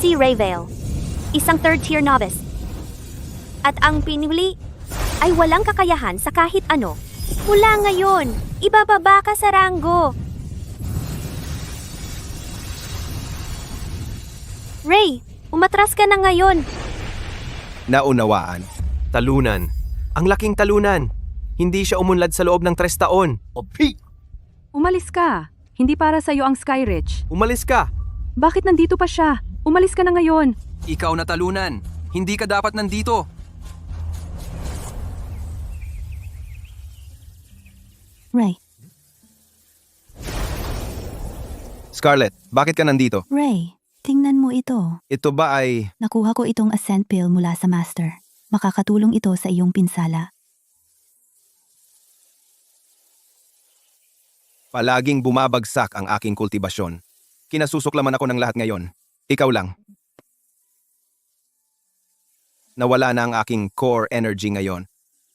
si Rayvale, isang third-tier novice. At ang pinili ay walang kakayahan sa kahit ano. Mula ngayon, ibababa ka sa ranggo. Ray, umatras ka na ngayon. Naunawaan. Talunan. Ang laking talunan. Hindi siya umunlad sa loob ng 3 taon. Umalis ka. Hindi para sa'yo ang Skyridge. Umalis ka. Bakit nandito pa siya? Umalis ka na ngayon. Ikaw na talunan. Hindi ka dapat nandito. Ray, Scarlett, bakit ka nandito? Ray, tingnan mo ito. Ito ba ay... Nakuha ko itong Ascent Pill mula sa Master. Makakatulong ito sa iyong pinsala. Palaging bumabagsak ang aking kultibasyon. Kinasusuklaman ako ng lahat ngayon. Ikaw lang. Nawala na ang aking core energy ngayon.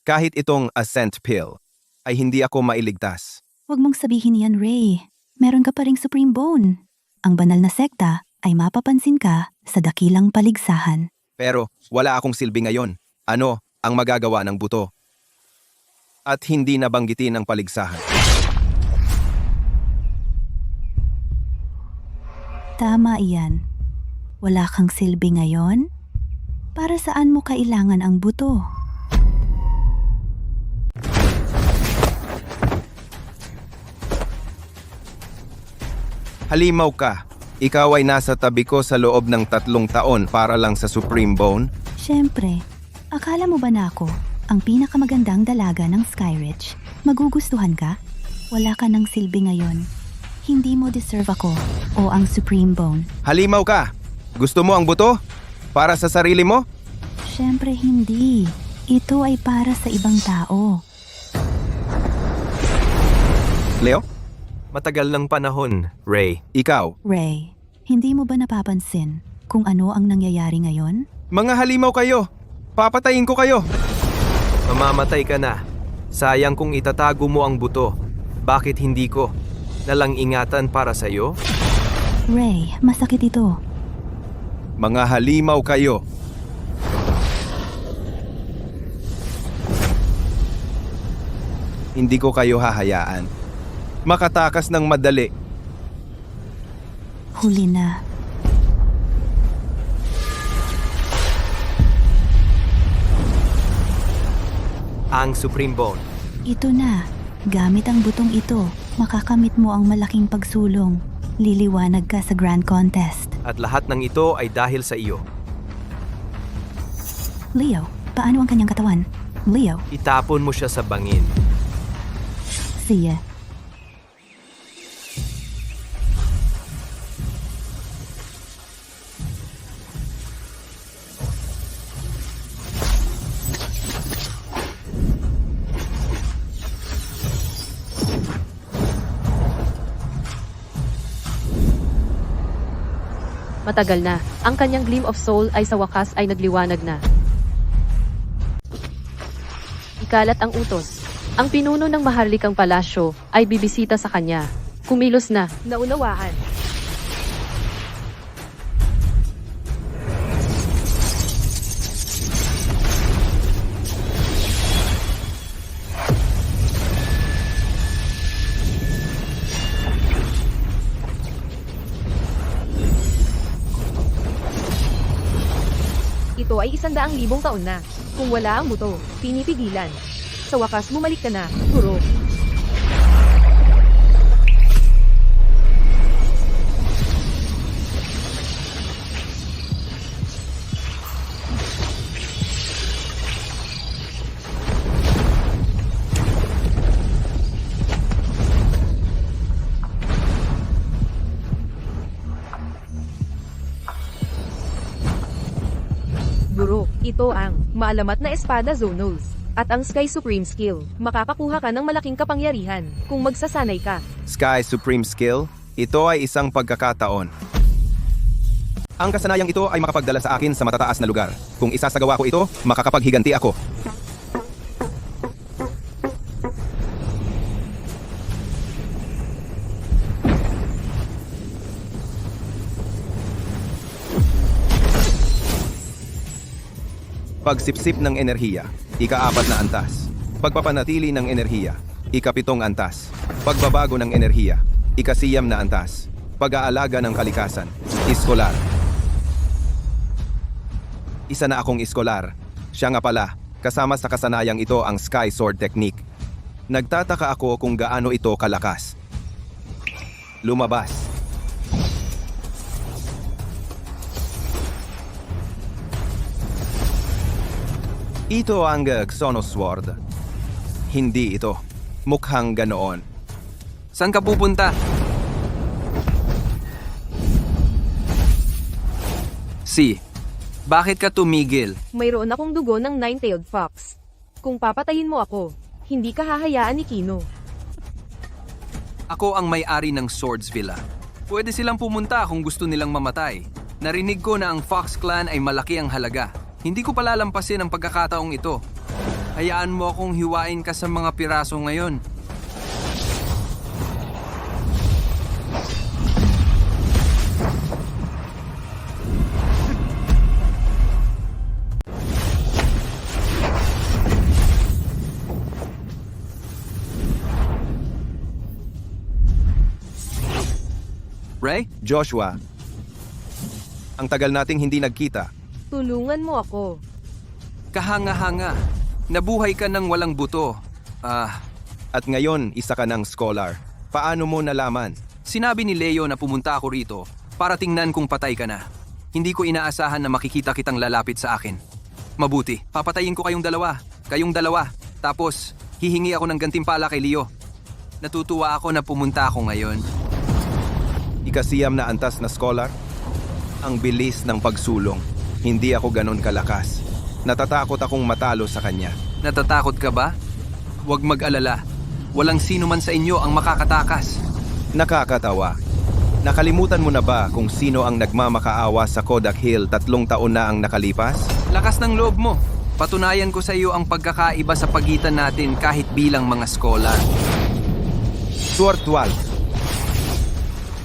Kahit itong Ascent Pill, ay hindi ako mailigtas. Huwag mong sabihin yan, Ray. Meron ka pa ring Supreme Bone. Ang banal na sekta ay mapapansin ka sa dakilang paligsahan. Pero wala akong silbi ngayon. Ano ang magagawa ng buto? At hindi nabanggitin ang paligsahan. Tama iyan. Wala kang silbi ngayon? Para saan mo kailangan ang buto? Halimaw ka. Ikaw ay nasa tabi ko sa loob ng 3 taon para lang sa Supreme Bone. Siyempre, akala mo ba na ako ang pinakamagandang dalaga ng Skyridge? Magugustuhan ka? Wala ka ng silbi ngayon. Hindi mo deserve ako o ang Supreme Bone. Halimaw ka. Gusto mo ang buto? Para sa sarili mo? Siyempre hindi. Ito ay para sa ibang tao. Leo, Matagal ng panahon, Ray. ikaw. Ray, hindi mo ba napapansin kung ano ang nangyayari ngayon? Mga halimaw kayo. Papatayin ko kayo. Mamamatay ka na. Sayang kung itatago mo ang buto. Bakit hindi ko? Nalang ingatan para sa'yo? Ray, masakit ito. Mga halimaw kayo. Hindi ko kayo hahayaan. Makatakas ng madali. Huli na. Ang Supreme Bone. Ito na. Gamit ang butong ito, makakamit mo ang malaking pagsulong. Liliwanag ka sa Grand Contest. At lahat ng ito ay dahil sa iyo. Leo, paano ang kanyang katawan? Leo, Itapon mo siya sa bangin. siya. Matagal na. Ang kanyang gleam of soul ay sa wakas ay nagliwanag na. Ikalat ang utos. Ang pinuno ng maharlikang palasyo ay bibisita sa kanya. Kumilos na. Naunawaan. Ito ay 100,000 taon na. Kung wala ang buto, pinipigilan. Sa wakas, bumalik ka na, guro. Guro, ito ang maalamat na espada Zonos. At ang Sky Supreme Skill, makakakuha ka ng malaking kapangyarihan kung magsasanay ka. Sky Supreme Skill, ito ay isang pagkakataon. Ang kasanayang ito ay makapagdala sa akin sa matataas na lugar. Kung isasagawa ko ito, makakapaghiganti ako. Pagsipsip ng enerhiya, ika-4 na antas. Pagpapanatili ng enerhiya, ika-7 antas. Pagbabago ng enerhiya, ika-9 na antas. Pag-aalaga ng kalikasan, iskolar. Isa na akong iskolar. Siya nga pala, kasama sa kasanayang ito ang Sky Sword Technique. Nagtataka ako kung gaano ito kalakas. Lumabas. Ito ang Xonos Sword. Hindi ito. Mukhang ganoon. Saan ka pupunta? Si, bakit ka tumigil? Mayroon akong dugo ng Nine-Tailed Fox. Kung papatayin mo ako, hindi ka hahayaan ni Kino. Ako ang may-ari ng Swords Villa. Pwede silang pumunta kung gusto nilang mamatay. Narinig ko na ang Fox Clan ay malaki ang halaga. Hindi ko palalampasin ang pagkakataong ito. Hayaan mo akong hiwain ka sa mga piraso ngayon. Ray? Joshua, ang tagal nating hindi nagkita. Tulungan mo ako. Kahanga-hanga. Nabuhay ka ng walang buto. At ngayon, isa ka ng scholar. Paano mo nalaman? Sinabi ni Leo na pumunta ako rito para tingnan kung patay ka na. Hindi ko inaasahan na makikita kitang lalapit sa akin. Mabuti, papatayin ko kayong dalawa. Tapos, hihingi ako ng gantimpala kay Leo. Natutuwa ako na pumunta ako ngayon. Ika-9 na antas na scholar? Ang bilis ng pagsulong. Hindi ako ganon kalakas. Natatakot akong matalo sa kanya. Natatakot ka ba? Huwag mag-alala. Walang sino man sa inyo ang makakatakas. Nakakatawa. Nakalimutan mo na ba kung sino ang nagmamakaawa sa Kodak Hill 3 taon na ang nakalipas? Lakas ng loob mo. Patunayan ko sa iyo ang pagkakaiba sa pagitan natin kahit bilang mga scholar. Sword 12.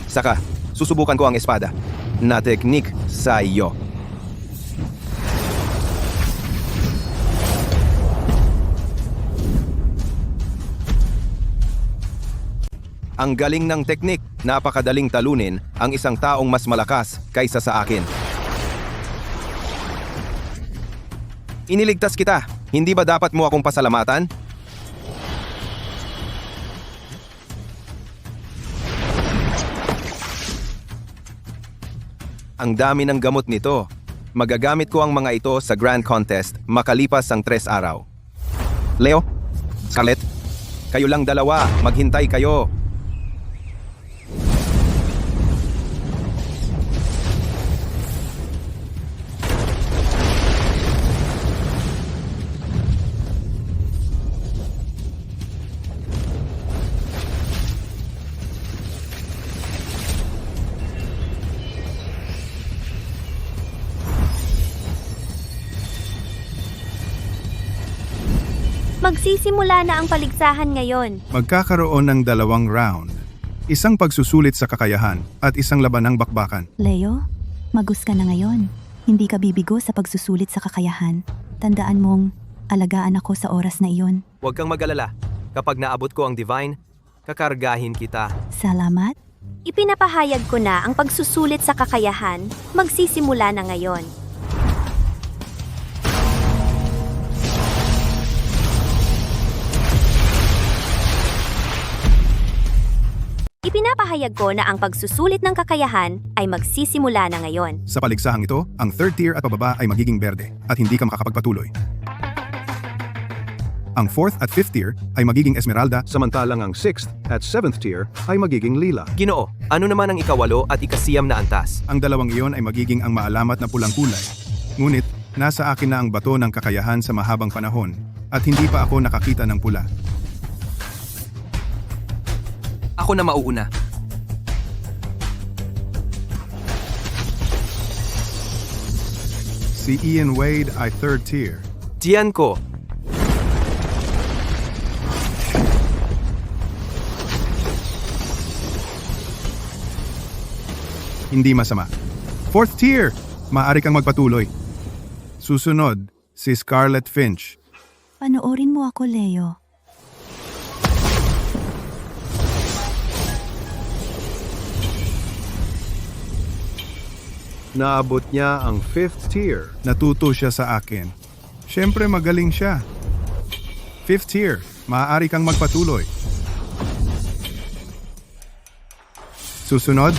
Saka, susubukan ko ang espada. Na teknik sa iyo. Ang galing ng teknik, napakadaling talunin ang isang taong mas malakas kaysa sa akin. Iniligtas kita, hindi ba dapat mo akong pasalamatan? Ang dami ng gamot nito. Magagamit ko ang mga ito sa Grand Contest makalipas ang 3 araw. Leo, Scarlett, kayo lang dalawa, maghintay kayo. Magsisimula na ang paligsahan ngayon. Magkakaroon ng 2 round. Isang pagsusulit sa kakayahan at isang labanang bakbakan. Leo, magus ka na ngayon. Hindi ka bibigo sa pagsusulit sa kakayahan. Tandaan mong, alagaan ako sa oras na iyon. Huwag kang mag-alala. Kapag naabot ko ang Divine, kakargahin kita. Salamat. Ipinapahayag ko na ang pagsusulit sa kakayahan, magsisimula na ngayon. Ipinapahayag ko na ang pagsusulit ng kakayahan ay magsisimula na ngayon. Sa paligsahang ito, ang 3rd tier at pababa ay magiging berde at hindi ka makakapagpatuloy. Ang 4th at 5th tier ay magiging esmeralda, Samantalang ang 6th at 7th tier ay magiging lila. Ginoo, ano naman ang ika-8 at ika-9 na antas? ang dalawang iyon ay magiging ang maalamat na pulang kulay. Ngunit, nasa akin na ang bato ng kakayahan sa mahabang panahon at hindi pa ako nakakita ng pula. Ako na mauuna. Si Ian Wade ay 3rd tier. Diyan ko. Hindi masama. 4th tier, maaari kang magpatuloy. Susunod, Si Scarlet Finch. Panoorin mo ako, Leo. Naabot niya ang 5th tier. Natuto siya sa akin. Siyempre magaling siya. 5th tier, maaari kang magpatuloy. Susunod,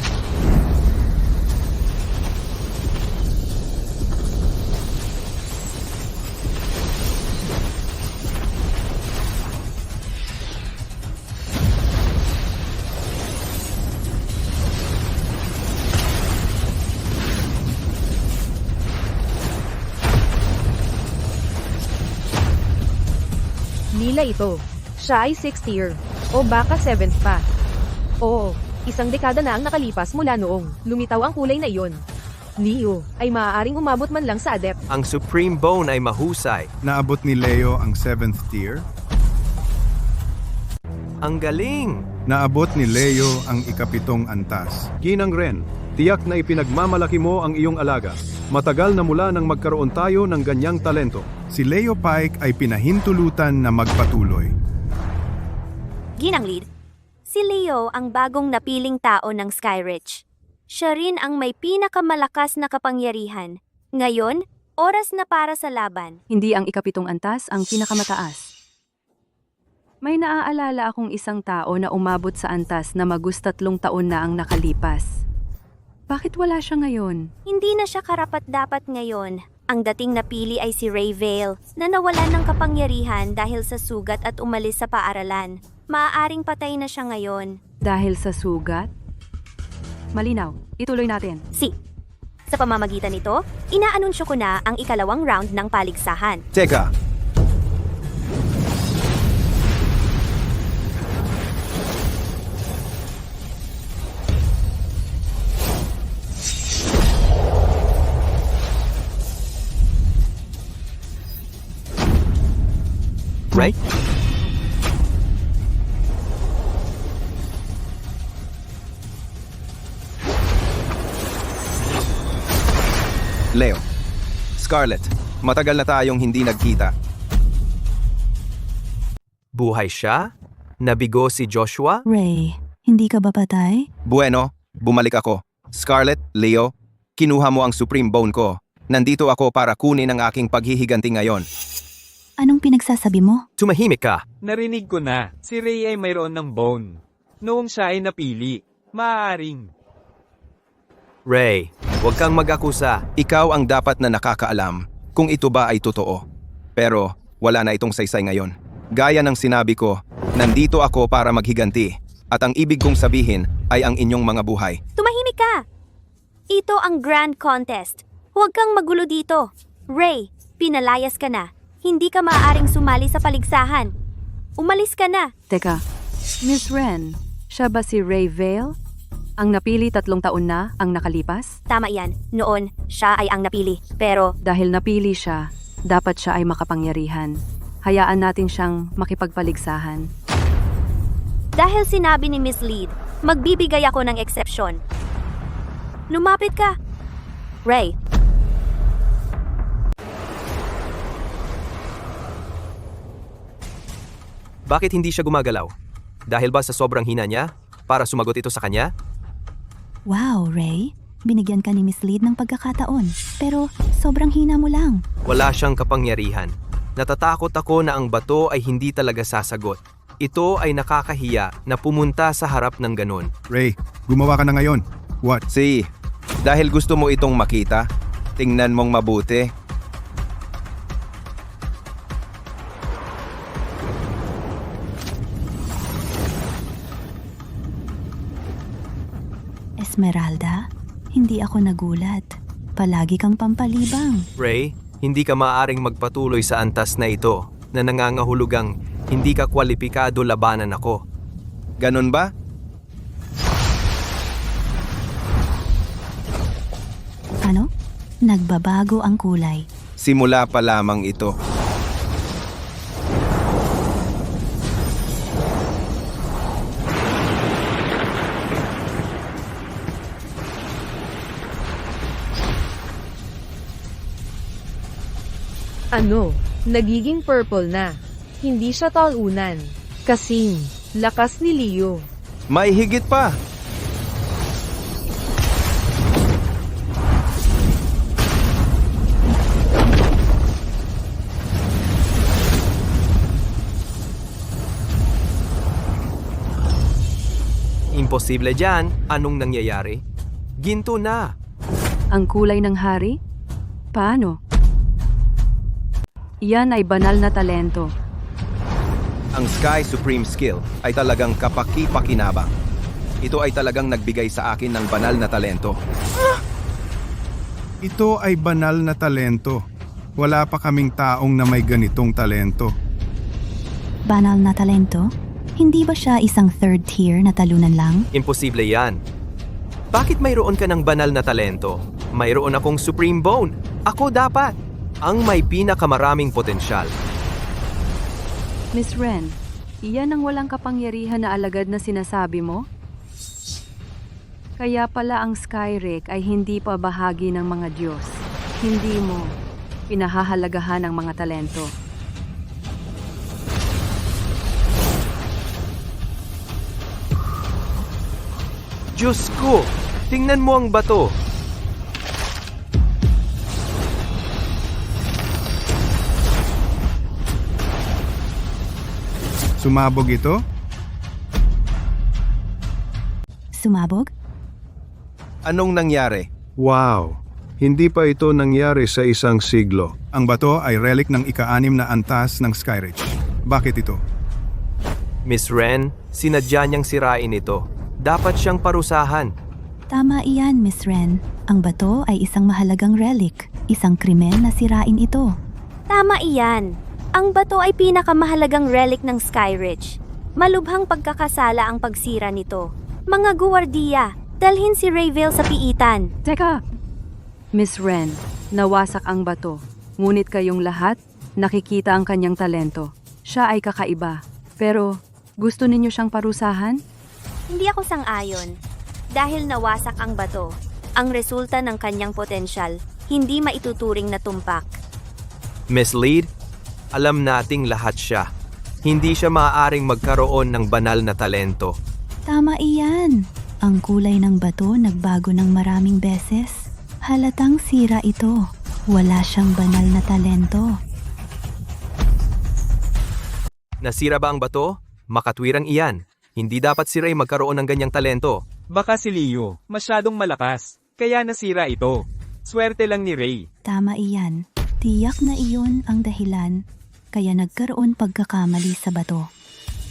Lila ito. Siya ay 6th tier. O baka 7th pa. Oo, isang dekada na ang nakalipas mula noong lumitaw ang kulay na iyon. Leo ay maaaring umabot man lang sa adept. Ang Supreme Bone ay mahusay. naabot ni Leo ang 7th tier. Ang galing! Naabot ni Leo ang ikapitong antas. Ginang Ren, tiyak na ipinagmamalaki mo ang iyong alaga. Matagal na mula nang magkaroon tayo ng ganyang talento. Si Leo Pike ay pinahintulutan na magpatuloy. Ginang Lead, si Leo ang bagong napiling tao ng Skyreach. Siya rin ang may pinakamalakas na kapangyarihan. Ngayon, oras na para sa laban. Hindi ang ikapitong antas ang pinakamataas. May naaalala akong isang tao na umabot sa antas na magustatlong taon na ang nakalipas. Bakit wala siya ngayon? Hindi na siya karapat-dapat ngayon. Ang dating napili ay si Ray Vale na nawalan ng kapangyarihan dahil sa sugat at umalis sa paaralan. Maaaring patay na siya ngayon. Dahil sa sugat? Malinaw, ituloy natin. Sa pamamagitan nito, inaanunsyo ko na ang ikalawang round ng paligsahan. Teka, Right? Leo. Scarlet, matagal na tayong hindi nagkita. Buhay siya? Nabigo si Joshua? Ray, hindi ka ba patay? Bueno, bumalik ako. Scarlet, Leo, kinuha mo ang Supreme Bone ko. Nandito ako para kunin ang aking paghihiganti ngayon. Anong pinagsasabi mo? Tumahimik ka. Narinig ko na, si Ray ay mayroon ng bone. Noong siya ay napili, maaaring. Ray, huwag kang mag-akusa. Ikaw ang dapat na nakakaalam kung ito ba ay totoo. Pero wala na itong saysay ngayon. Gaya ng sinabi ko, nandito ako para maghiganti. At ang ibig kong sabihin ay ang inyong mga buhay. Tumahimik ka! Ito ang Grand Contest. Huwag kang magulo dito. Ray, pinalayas ka na. Hindi ka maaaring sumali sa paligsahan. Umalis ka na. Teka, Miss Ren, siya ba si Ray Vale? Ang napili 3 taon na ang nakalipas? Tama yan. Noon, siya ay ang napili. Pero, Dahil napili siya, dapat siya ay makapangyarihan. Hayaan natin siyang makipagpaligsahan. dahil sinabi ni Miss Lead, magbibigay ako ng eksepsyon. Lumapit ka. Ray, Bakit hindi siya gumagalaw? Dahil ba sa sobrang hina niya? Para sumagot ito sa kanya? Wow, Ray. Binigyan ka ni Miss Lead ng pagkakataon. Pero sobrang hina mo lang. Wala siyang kapangyarihan. Natatakot ako na ang bato ay hindi talaga sasagot. Ito ay nakakahiya na pumunta sa harap ng ganon. Ray, gumawa ka na ngayon. What? Dahil gusto mo itong makita, tingnan mong mabuti. Esmeralda, hindi ako nagulat. Palagi kang pampalibang. Ray, hindi ka maaaring magpatuloy sa antas na ito na nangangahulugang hindi ka kwalipikado labanan ako. Ganon ba? Ano? Nagbabago ang kulay. Simula pa lamang ito. Ano? Nagiging purple na. Hindi siya talunan. Kasing lakas ni Leo. May higit pa! Imposible dyan. Anong nangyayari? Ginto na. Ang kulay ng hari? Paano? Yan ay banal na talento. Ang Sky Supreme Skill ay talagang kapaki-pakinabang. Ito ay talagang nagbigay sa akin ng banal na talento. Ito ay banal na talento. Wala pa kaming taong na may ganitong talento. Banal na talento? Hindi ba siya isang third tier na talunan lang? Imposible yan. Bakit mayroon ka ng banal na talento? Mayroon akong Supreme Bone. Ako dapat. Ang may pinakamaraming potensyal. Miss Ren, iyan ang walang kapangyarihan na alagad na sinasabi mo? Kaya pala ang Skyrick ay hindi pa bahagi ng mga Diyos. Hindi mo pinahahalagahan ang mga talento. Diyos ko! Tingnan mo ang bato. Sumabog ito? Sumabog? Anong nangyari? Wow! Hindi pa ito nangyari sa isang siglo. Ang bato ay relic ng ika-6 na antas ng Skyreach. Bakit ito? Miss Ren, sinadya niyang sirain ito. Dapat siyang parusahan. Tama iyan, Miss Ren. Ang bato ay isang mahalagang relic. Isang krimen na sirain ito. Tama iyan. Ang bato ay pinakamahalagang relic ng Skyreach. Malubhang pagkakasala ang pagsira nito. Mga guwardiya, dalhin si Rayvale sa piitan. Teka! Miss Ren, nawasak ang bato. Ngunit kayong lahat, nakikita ang kanyang talento. Siya ay kakaiba. Pero, gusto ninyo siyang parusahan? Hindi ako sang-ayon. Dahil nawasak ang bato, ang resulta ng kanyang potensyal, hindi maituturing na tumpak. Miss Lead, alam nating lahat siya. Hindi siya maaaring magkaroon ng banal na talento. Tama iyan. Ang kulay ng bato nagbago ng maraming beses. Halatang sira ito. Wala siyang banal na talento. Nasira ba ang bato? Makatwirang iyan. Hindi dapat si Ray magkaroon ng ganyang talento. Baka si Leo, masyadong malakas. Kaya nasira ito. Swerte lang ni Ray. Tama iyan. Tiyak na iyon ang dahilan. Kaya nagkaroon pagkakamali sa bato.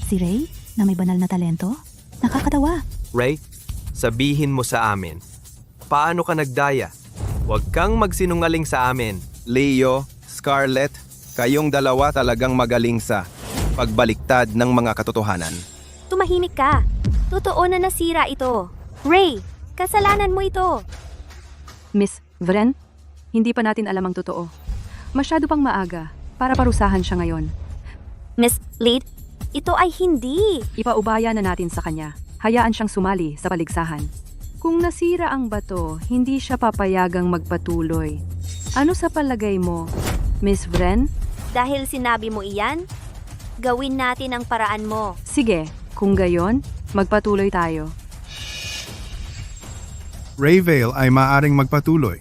Si Ray, na may banal na talento? Nakakatawa. Ray, sabihin mo sa amin. Paano ka nagdaya? Huwag kang magsinungaling sa amin. Leo, Scarlett, kayong dalawa talagang magaling sa pagbaliktad ng mga katotohanan. Tumahimik ka. Totoo na nasira ito. Ray, kasalanan mo ito. Miss Vren, hindi pa natin alam ang totoo. Masyado pang maaga para parusahan siya ngayon. Miss Lead, ito ay hindi. Ipaubaya na natin sa kanya. Hayaan siyang sumali sa paligsahan. Kung nasira ang bato, hindi siya papayagang magpatuloy. Ano sa palagay mo, Miss Vren? Dahil sinabi mo iyan, gawin natin ang paraan mo. Sige, kung gayon, magpatuloy tayo. Rayvale ay maaring magpatuloy.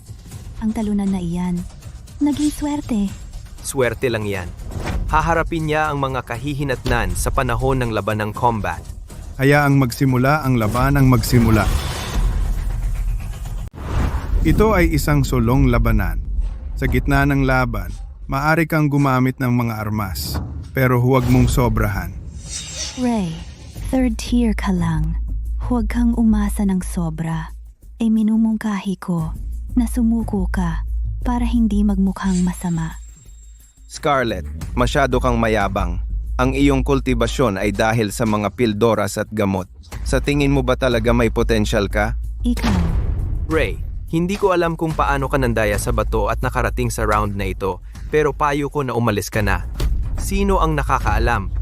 Ang talunan na iyan. Naging swerte. Swerte lang yan. Haharapin niya ang mga kahihinatnan sa panahon ng labanang combat. Hayaang magsimula ang labanang magsimula. Ito ay isang solong labanan. Sa gitna ng laban, maaari kang gumamit ng mga armas, pero huwag mong sobrahan. Ray, third tier ka lang. Huwag kang umasa ng sobra. Ay minumungkahi ko na sumuko ka para hindi magmukhang masama. Scarlett, masyado kang mayabang. Ang iyong kultibasyon ay dahil sa mga pildoras at gamot. Sa tingin mo ba talaga may potensyal ka? Ikaw, Ray, hindi ko alam kung paano ka nandaya sa bato at nakarating sa round na ito, pero payo ko na umalis ka na. Sino ang nakakaalam?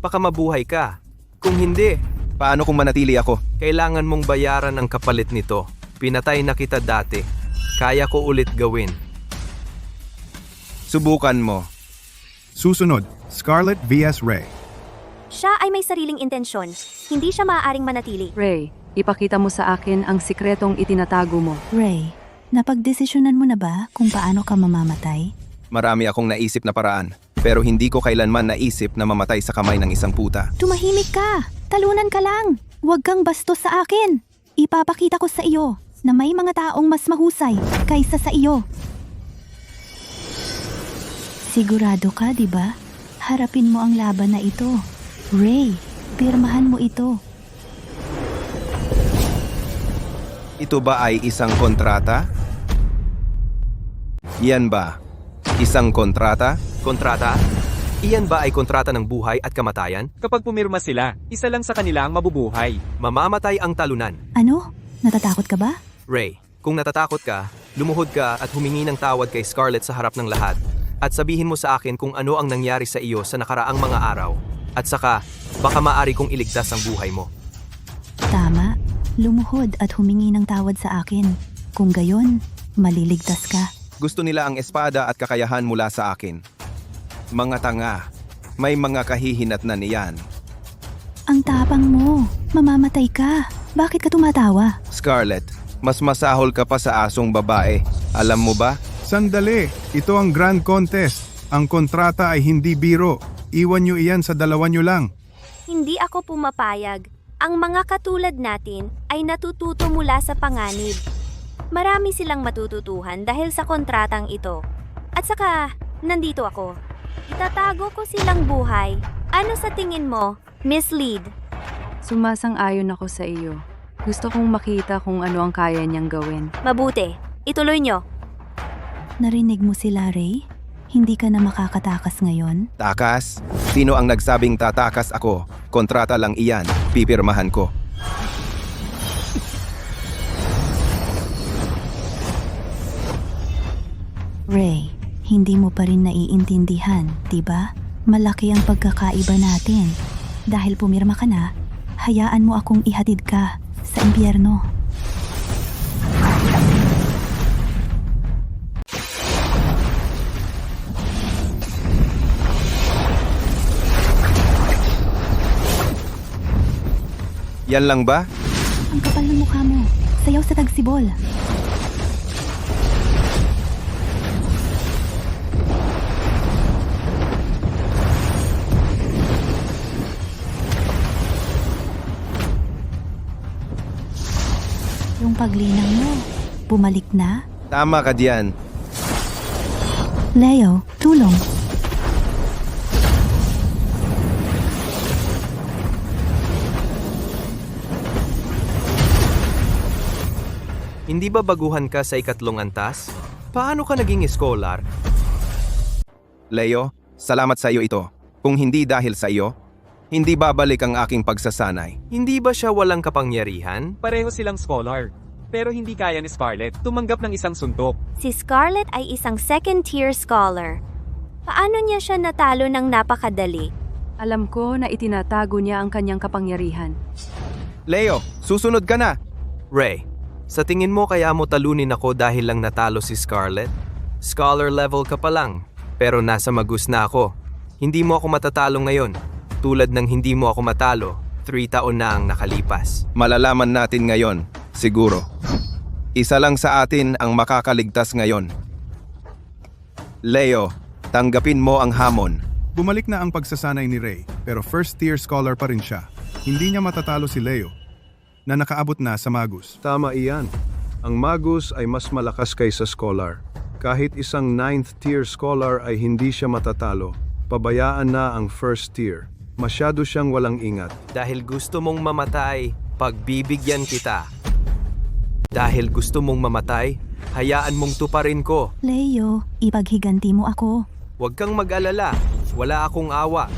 Baka mabuhay ka. Kung hindi, Paano kung manatili ako? kailangan mong bayaran ang kapalit nito. Pinatay na kita dati. Kaya ko ulit gawin. Subukan mo. Susunod, Scarlet vs. Ray. Siya ay may sariling intensyon. Hindi siya maaaring manatili. Ray, ipakita mo sa akin ang sikretong itinatago mo. Ray, napagdesisyonan mo na ba kung paano ka mamamatay? Marami akong naisip na paraan, pero hindi ko kailanman naisip na mamatay sa kamay ng isang puta. Tumahimik ka! Talunan ka lang! Huwag kang bastos sa akin! Ipapakita ko sa iyo na may mga taong mas mahusay kaysa sa iyo. Sigurado ka, di ba? Harapin mo ang laban na ito. Ray, pirmahan mo ito. Ito ba ay isang kontrata? Yan ba? Isang kontrata? Kontrata? Iyan ba ay kontrata ng buhay at kamatayan? Kapag pumirma sila, isa lang sa kanila ang mabubuhay. Mamamatay ang talunan. Ano? Natatakot ka ba? Ray, kung natatakot ka, lumuhod ka at humingi ng tawad kay Scarlet sa harap ng lahat. At sabihin mo sa akin kung ano ang nangyari sa iyo sa nakaraang mga araw. At saka, baka maaari kong iligtas ang buhay mo. Tama. Lumuhod at humingi ng tawad sa akin. Kung gayon, maliligtas ka. Gusto nila ang espada at kakayahan mula sa akin. Mga tanga, may mga kahihinatnan niyan. Ang tapang mo. Mamamatay ka. Bakit ka tumatawa? Scarlet, mas masahol ka pa sa asong babae. Alam mo ba? Sandali, ito ang Grand Contest. Ang kontrata ay hindi biro. Iwan nyo iyan sa dalawa nyo lang. Hindi ako pumapayag. Ang mga katulad natin ay natututo mula sa panganib. Marami silang matututuhan dahil sa kontratang ito. At saka, nandito ako. Itatago ko silang buhay. Ano sa tingin mo, Miss Lead? Sumasang-ayon ako sa iyo. Gusto kong makita kung ano ang kaya niyang gawin. Mabuti. Ituloy nyo. Narinig mo sila, Ray? Hindi ka na makakatakas ngayon? Takas? Sino ang nagsabing tatakas ako? Kontrata lang iyan. Pipirmahan ko. Ray, hindi mo pa rin naiintindihan, diba? Malaki ang pagkakaiba natin. Dahil pumirma ka na, hayaan mo akong ihatid ka sa impyerno. Yan lang ba? Ang kapal ng mukha mo. Sayaw sa tagsibol. Yung paglinang mo, bumalik na? Tama ka diyan. Leo, tulong. Hindi ba baguhan ka sa ikatlong antas? Paano ka naging scholar? Leo, salamat sa iyo ito. Kung hindi dahil sa iyo, hindi babalik ang aking pagsasanay. Hindi ba siya walang kapangyarihan? Pareho silang scholar. Pero hindi kaya ni Scarlet tumanggap ng isang suntok. Si Scarlet ay isang second-tier scholar. Paano niya siya natalo ng napakadali? Alam ko na itinatago niya ang kanyang kapangyarihan. Leo, susunod ka na. Ray, sa tingin mo kaya mo talunin ako dahil lang natalo si Scarlet? Scholar level ka pa lang, pero nasa magus na ako. Hindi mo ako matatalo ngayon. Tulad ng hindi mo ako matalo, 3 taon na ang nakalipas. Malalaman natin ngayon, siguro. Isa lang sa atin ang makakaligtas ngayon. Leo, tanggapin mo ang hamon. Bumalik na ang pagsasanay ni Ray, pero first-tier scholar pa rin siya. Hindi niya matatalo si Leo, na nakaabot na sa Magus. Tama iyan. Ang Magus ay mas malakas kaysa Scholar. Kahit isang 9th tier Scholar ay hindi siya matatalo. Pabayaan na ang first tier. Masyado siyang walang ingat. Dahil gusto mong mamatay, pagbibigyan kita. Dahil gusto mong mamatay, hayaan mong tuparin ko. Leo, ipaghiganti mo ako. Huwag kang mag-alala, wala akong awa.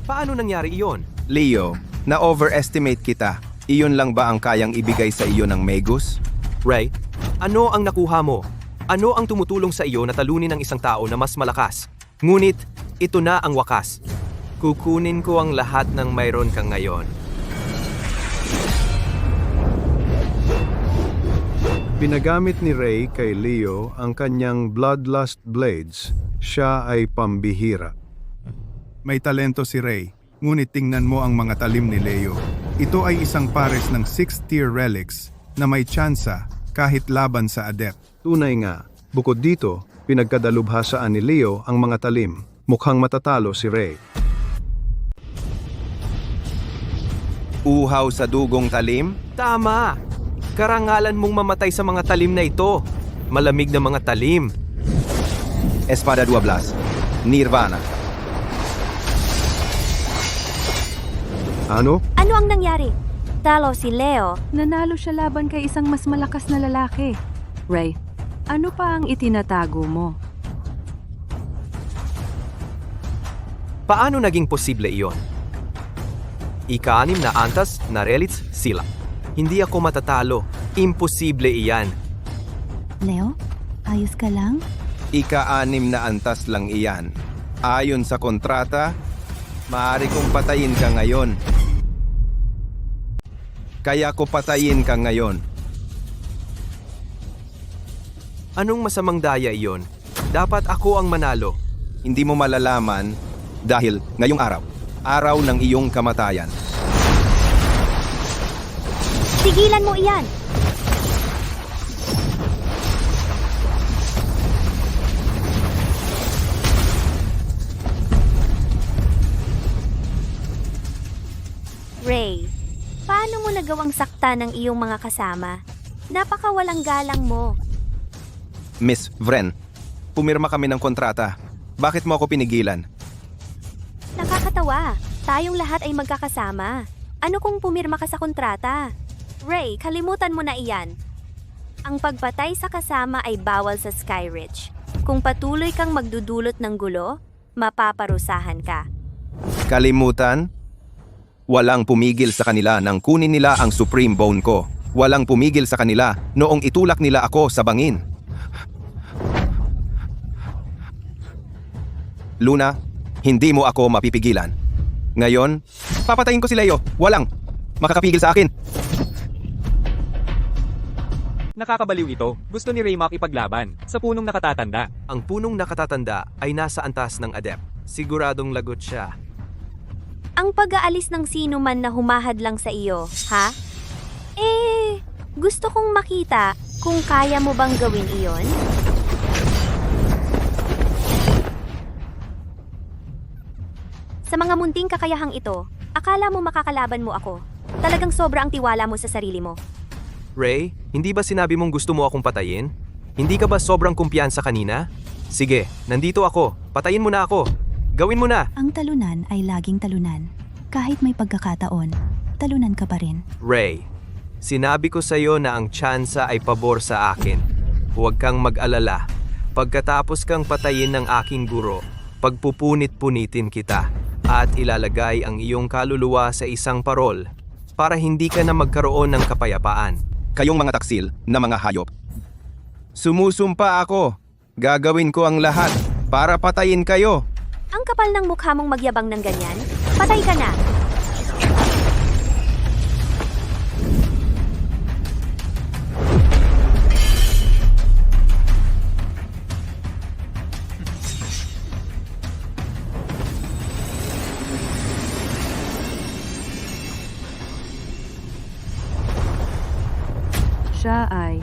Paano nangyari iyon? Leo, na-overestimate kita. Iyon lang ba ang kayang ibigay sa iyo ng Magus? Ray, ano ang nakuha mo? Ano ang tumutulong sa iyo na talunin ng isang tao na mas malakas? Ngunit, ito na ang wakas. Kukunin ko ang lahat ng mayroon kang ngayon. Binagamit ni Ray kay Leo ang kanyang Bloodlust Blades. Siya ay pambihira. May talento si Ray, ngunit tingnan mo ang mga talim ni Leo. Ito ay isang pares ng 6th tier relics na may tsansa kahit laban sa adept. Tunay nga, bukod dito, pinagkadalubhasaan ni Leo ang mga talim. Mukhang matatalo si Ray. Uhaw sa dugong talim? Tama! Karangalan mong mamatay sa mga talim na ito. Malamig na mga talim. Espada 12. Nirvana. Ano? Ano ang nangyari? Talo si Leo. Nanalo siya laban kay isang mas malakas na lalaki. Ray, ano pa ang itinatago mo? Paano naging posible iyon? Ika-6 na antas na relits sila. Hindi ako matatalo. Imposible iyan. Leo, ayos ka lang? Ika-6 na antas lang iyan. Ayon sa kontrata, maaari kong patayin ka ngayon. Kaya ko patayin ka ngayon. Anong masamang daya iyon? Dapat ako ang manalo. Hindi mo malalaman dahil ngayong araw, araw ng iyong kamatayan. Tigilan mo iyan! Ray, paano mo nagawang sakta ng iyong mga kasama? Napakawalang galang mo. Miss Vren, pumirma kami ng kontrata. Bakit mo ako pinigilan? Nakakatawa. Tayong lahat ay magkakasama. Ano kung pumirma ka sa kontrata? Ray, kalimutan mo na iyan. Ang pagpatay sa kasama ay bawal sa Skyridge. Kung patuloy kang magdudulot ng gulo, mapaparusahan ka. Kalimutan? Walang pumigil sa kanila nang kunin nila ang Supreme Bone ko. Walang pumigil sa kanila noong itulak nila ako sa bangin. Luna, hindi mo ako mapipigilan. Ngayon, papatayin ko si Leo. Walang makakapigil sa akin. Nakakabaliw ito. Gusto ni Ray makipaglaban sa punong nakatatanda. Ang punong nakatatanda ay nasa antas ng adept. Siguradong lagot siya. Ang pag-aalis ng sino man na humahad lang sa iyo, ha? Gusto kong makita kung kaya mo bang gawin iyon? Sa mga munting kakayahang ito, akala mo makakalaban mo ako. Talagang sobra ang tiwala mo sa sarili mo. Ray, hindi ba sinabi mong gusto mo akong patayin? Hindi ka ba sobrang kumpiyansa kanina? Sige, nandito ako. Patayin mo na ako. Gawin mo na! Ang talunan ay laging talunan. Kahit may pagkakataon, talunan ka pa rin. Ray, sinabi ko sa iyo na ang tsansa ay pabor sa akin. Huwag kang mag-alala. Pagkatapos kang patayin ng aking guro, pagpupunit-punitin kita at ilalagay ang iyong kaluluwa sa isang parol para hindi ka na magkaroon ng kapayapaan. Kayong mga taksil na mga hayop. Sumusumpa ako. Gagawin ko ang lahat para patayin kayo. Ang kapal ng mukha mong magyabang ng ganyan, patay ka na! Siya ay...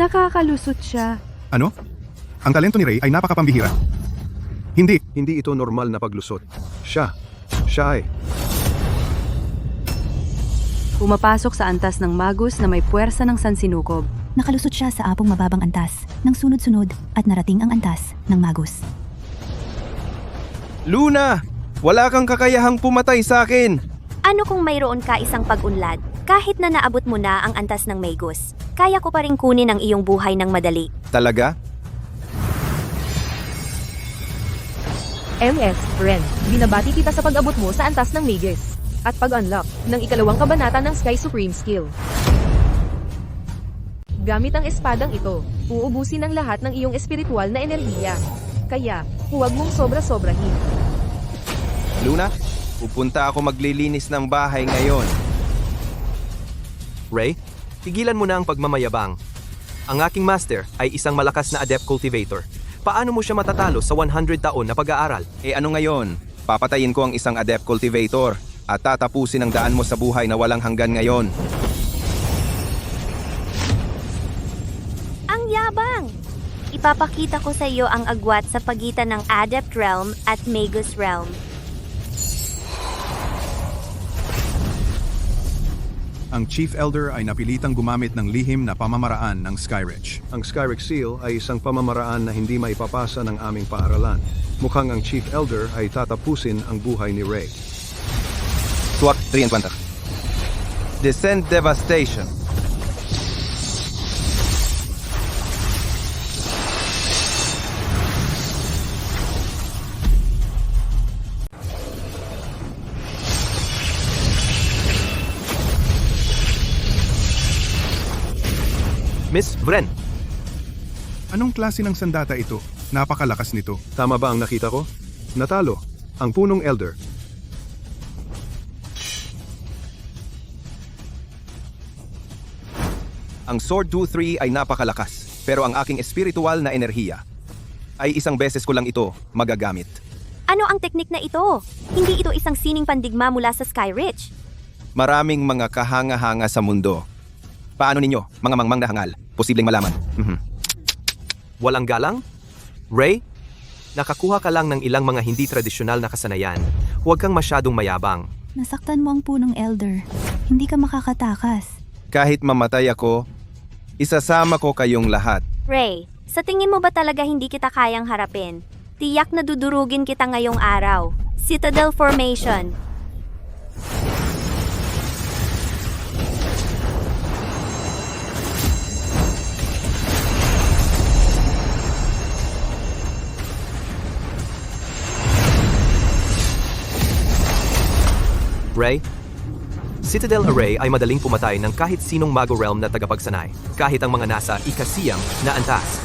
Nakakalusot siya. Ano? Ang talento ni Ray ay napakapambihira. Hindi. Hindi ito normal na paglusot. Siya ay... Pumapasok sa antas ng Magus na may puwersa ng sansinukob. Nakalusot siya sa apong mababang antas ng sunod-sunod at narating ang antas ng Magus. Luna! Wala kang kakayahang pumatay sa akin! Ano kung mayroon ka isang pag-unlad? Kahit na naabot mo na ang antas ng Magus, kaya ko pa rin kunin ang iyong buhay ng madali. Talaga? MS, Ren, binabati kita sa pag-abot mo sa antas ng Magus at pag-unlock ng ikalawang kabanata ng Sky Supreme Skill. Gamit ang espadang ito, uubusin ang lahat ng iyong espiritual na enerhiya. Kaya, huwag mong sobra-sobrahin. Luna, pupunta ako maglilinis ng bahay ngayon. Ray, tigilan mo na ang pagmamayabang. Ang aking master ay isang malakas na adept cultivator. Paano mo siya matatalo sa 100 taon na pag-aaral? Eh ano ngayon? Papatayin ko ang isang adept cultivator at tatapusin ang daan mo sa buhay na walang hanggan ngayon. Ang yabang! Ipapakita ko sa iyo ang agwat sa pagitan ng Adept Realm at Magus Realm. Ang Chief Elder ay napilitang gumamit ng lihim na pamamaraan ng Skyreach. Ang Skyreach Seal ay isang pamamaraan na hindi maipapasa ng aming paaralan. Mukhang ang Chief Elder ay tatapusin ang buhay ni Ray. Tuwak 3 Descent Devastation. Miss Vren, Anong klase ng sandata ito? Napakalakas nito. Tama ba ang nakita ko? Natalo, ang punong Elder. Ang Sword 2-3 ay napakalakas, pero ang aking espiritual na enerhiya ay isang beses ko lang ito magagamit. Ano ang teknik na ito? Hindi ito isang sining pandigma mula sa Skyreach. Maraming mga kahanga-hanga sa mundo. Paano ninyo, mga mangmang na hangal, posibleng malaman? walang galang? Ray, nakakuha ka lang ng ilang mga hindi tradisyonal na kasanayan. Huwag kang masyadong mayabang. Nasaktan mo ang punong Elder. Hindi ka makakatakas. Kahit mamatay ako, isasama ko kayong lahat. Ray, sa tingin mo ba talaga hindi kita kayang harapin? Tiyak na dudurugin kita ngayong araw. Citadel Formation. Ray, Citadel Array ay madaling pumatay ng kahit sinong Mago Realm na tagapagsanay. Kahit ang mga nasa ikasiyam na antas,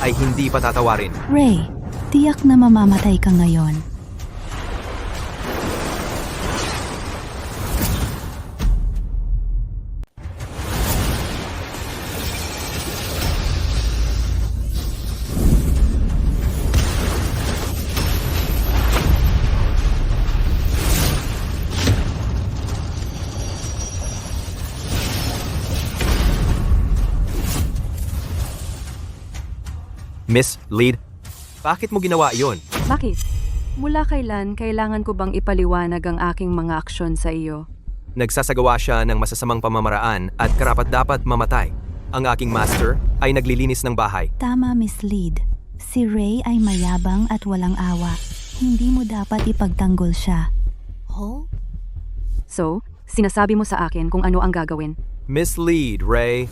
ay hindi patatawarin. Ray, tiyak na mamamatay ka ngayon. Miss Lead, bakit mo ginawa iyon? Bakit? Mula kailan kailangan ko bang ipaliwanag ang aking mga aksyon sa iyo? Nagsasagawa siya ng masasamang pamamaraan at karapat-dapat mamatay. Ang aking master ay naglilinis ng bahay. Tama, Miss Lead. Si Ray ay mayabang at walang awa. Hindi mo dapat ipagtanggol siya. So, sinasabi mo sa akin kung ano ang gagawin. Miss Lead, Ray.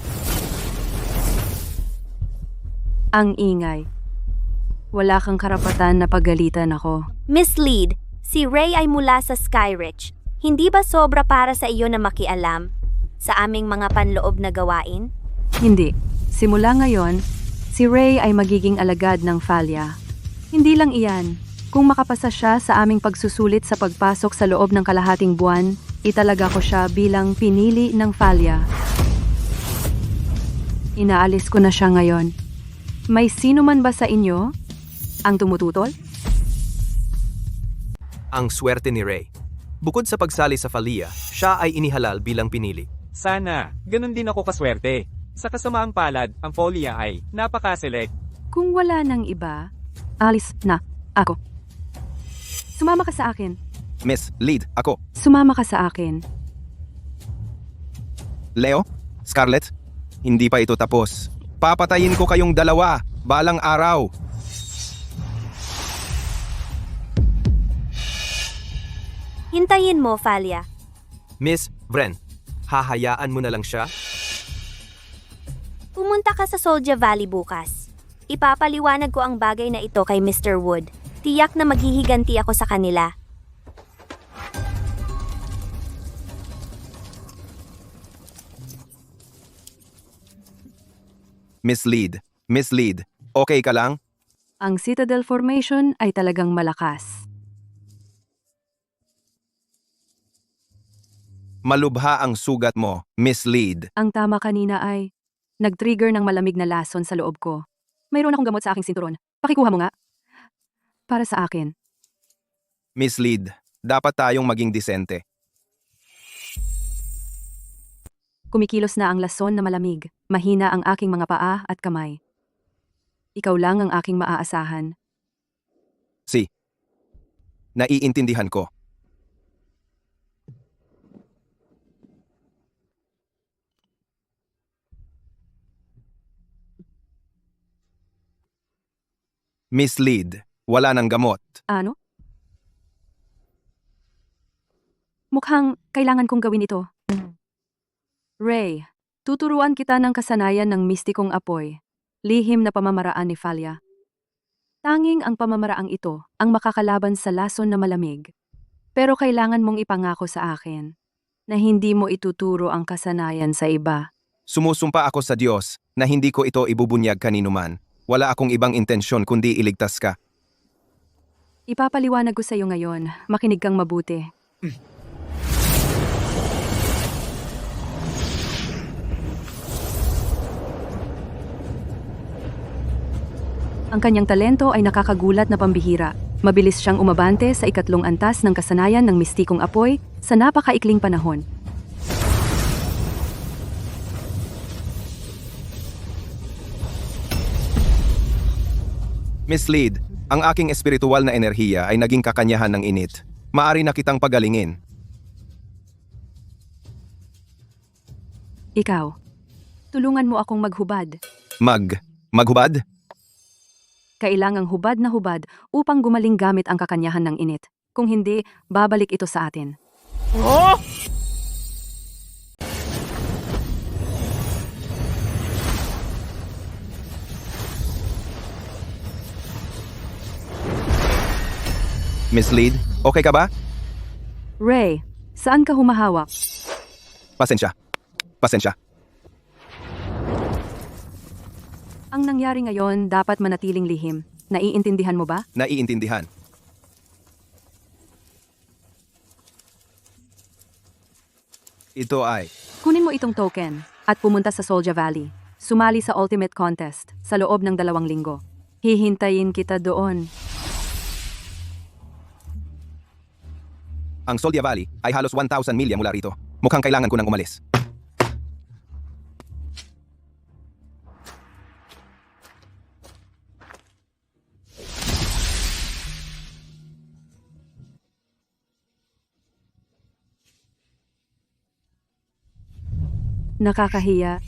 Ang ingay. Wala kang karapatan na pagalitan ako. Miss Lead, si Ray ay mula sa Skyreach. Hindi ba sobra para sa iyo na makialam sa aming mga panloob na gawain? Hindi. Simula ngayon, si Ray ay magiging alagad ng Falya. Hindi lang iyan. Kung makapasa siya sa aming pagsusulit sa pagpasok sa loob ng kalahating buwan, italaga ko siya bilang pinili ng Falya. Inaalis ko na siya ngayon. May sino man ba sa inyo ang tumututol? Ang swerte ni Ray. Bukod sa pagsali sa Falya, siya ay inihalal bilang pinili. Sana, ganun din ako kaswerte. Sa kasamaang palad, ang Folia ay napaka-select. Kung wala nang iba, alis na ako. Sumama ka sa akin. Miss Lead, ako. Sumama ka sa akin. Leo? Scarlett? Hindi pa ito tapos. Papatayin ko kayong dalawa, balang araw. Hintayin mo, Falia. Miss Vren, hahayaan mo na lang siya? Pumunta ka sa Soldier Valley bukas. Ipapaliwanag ko ang bagay na ito kay Mr. Wood. Tiyak na maghihiganti ako sa kanila. Miss Lead, okay ka lang? Ang Citadel Formation ay talagang malakas. Malubha ang sugat mo, Miss Lead. Ang tama kanina ay nag-trigger ng malamig na lason sa loob ko. Mayroon akong gamot sa aking sinturon. Pakikuha mo nga. Para sa akin. Miss Lead, dapat tayong maging disente. Kumikilos na ang lason na malamig. Mahina ang aking mga paa at kamay. Ikaw lang ang aking maaasahan. Naiintindihan ko. Miss Lead, wala ng gamot. Ano? Mukhang kailangan kong gawin ito. Ray, tuturuan kita ng kasanayan ng mistikong apoy. Lihim na pamamaraan ni Falia. Tanging ang pamamaraang ito ang makakalaban sa lason na malamig. Pero kailangan mong ipangako sa akin na hindi mo ituturo ang kasanayan sa iba. Sumusumpa ako sa Diyos na hindi ko ito ibubunyag kaninuman. Wala akong ibang intensyon kundi iligtas ka. Ipapaliwanag ko sa iyo ngayon. Makinig kang mabuti. Ang kanyang talento ay nakakagulat na pambihira. Mabilis siyang umabante sa ikatlong antas ng kasanayan ng mistikong apoy sa napakaikling panahon. Miss Lead, ang aking espiritual na enerhiya ay naging kakanyahan ng init. Maari na kitang pagalingin. Ikaw, tulungan mo akong maghubad. Maghubad? Kailangang hubad na hubad upang gumaling gamit ang kakanyahan ng init. Kung hindi, babalik ito sa atin. Miss Lead, okay ka ba? Ray, saan ka humahawak? Pasensya. Ang nangyari ngayon dapat manatiling lihim. Naiintindihan mo ba? Naiintindihan. Ito ay... Kunin mo itong token at pumunta sa Soldier Valley. Sumali sa Ultimate Contest sa loob ng 2 linggo. Hihintayin kita doon. Ang Soldier Valley ay halos 1,000 milya mula rito. Mukhang kailangan ko nang umalis. Nakakahiya.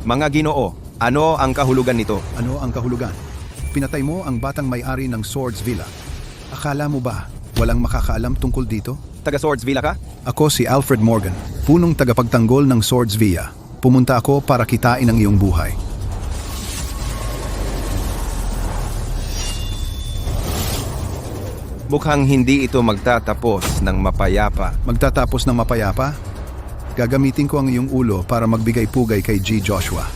Mga Ginoo, ano ang kahulugan nito? Ano ang kahulugan? Pinatay mo ang batang may-ari ng Swords Villa. Akala mo ba walang makakaalam tungkol dito? Taga Swords Villa ka? Ako si Alfred Morgan, punong tagapagtanggol ng Swords Villa. Pumunta ako para kitain ang iyong buhay. Mukhang hindi ito magtatapos ng mapayapa. Magtatapos ng mapayapa? Gagamitin ko ang iyong ulo para magbigay pugay kay G. Joshua.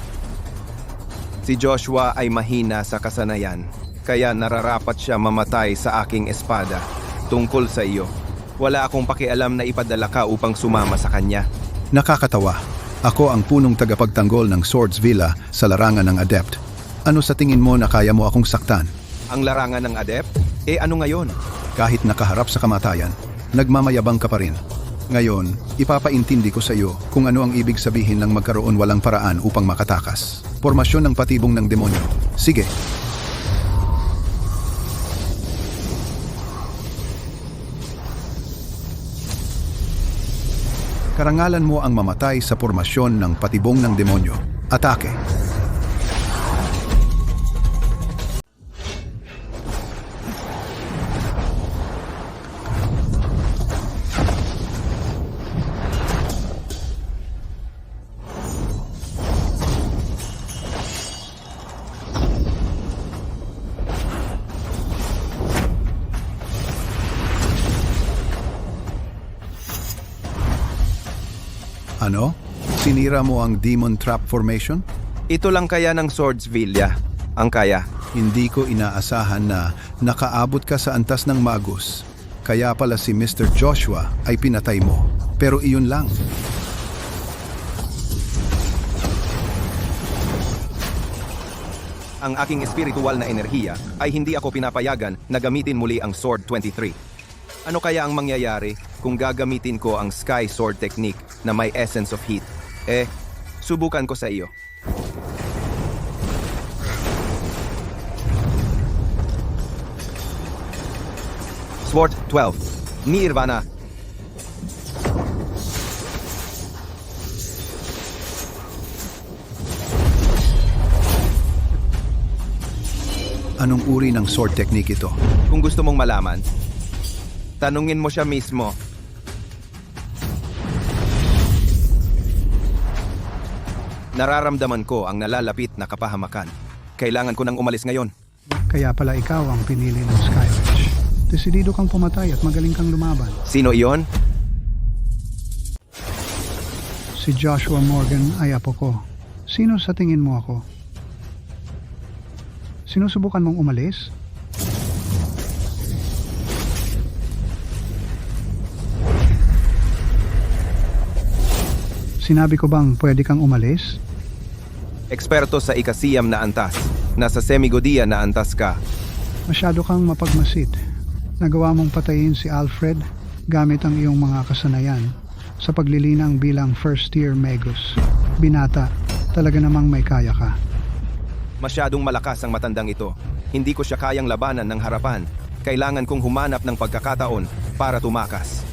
Si Joshua ay mahina sa kasanayan, kaya nararapat siya mamatay sa aking espada. Tungkol sa iyo, wala akong pakialam na ipadala ka upang sumama sa kanya. Nakakatawa. Ako ang punong tagapagtanggol ng Swords Villa sa larangan ng Adept. Ano sa tingin mo na kaya mo akong saktan? Ang larangan ng Adept? Ano ngayon? Kahit nakaharap sa kamatayan, nagmamayabang ka pa rin. Ngayon, ipapaintindi ko sa iyo kung ano ang ibig sabihin ng magkaroon walang paraan upang makatakas. Formasyon ng patibong ng demonyo. Sige. Karangalan mo ang mamatay sa formasyon ng patibong ng demonyo. Atake. Ano? Sinira mo ang Demon Trap Formation? Ito lang kaya ng Swordsville, ang kaya. Hindi ko inaasahan na nakaabot ka sa antas ng Magus. Kaya pala si Mr. Joshua ay pinatay mo. Pero iyon lang. Ang aking espiritual na enerhiya ay hindi ako pinapayagan na gamitin muli ang Sword 23. Ano kaya ang mangyayari kung gagamitin ko ang Sky Sword technique na may Essence of Heat? Subukan ko sa iyo. Sword 12. Nirvana. Anong uri ng sword technique ito? Kung gusto mong malaman, tanungin mo siya mismo. Nararamdaman ko ang nalalapit na kapahamakan. Kailangan ko nang umalis ngayon. Kaya pala ikaw ang pinili ng Skyridge. Desidido kang pumatay at magaling kang lumaban. Sino iyon? Si Joshua Morgan ay apo ko. Sino sa tingin mo ako? Sinusubukan mong umalis? Sinabi ko bang pwede kang umalis? Eksperto sa ikasiyam na antas. Nasa semigodiya na antas ka. Masyado kang mapagmasid. Nagawa mong patayin si Alfred gamit ang iyong mga kasanayan sa paglilinang bilang first-year Magus. Binata, talaga namang may kaya ka. Masyadong malakas ang matandang ito. Hindi ko siya kayang labanan ng harapan. Kailangan kong humanap ng pagkakataon para tumakas.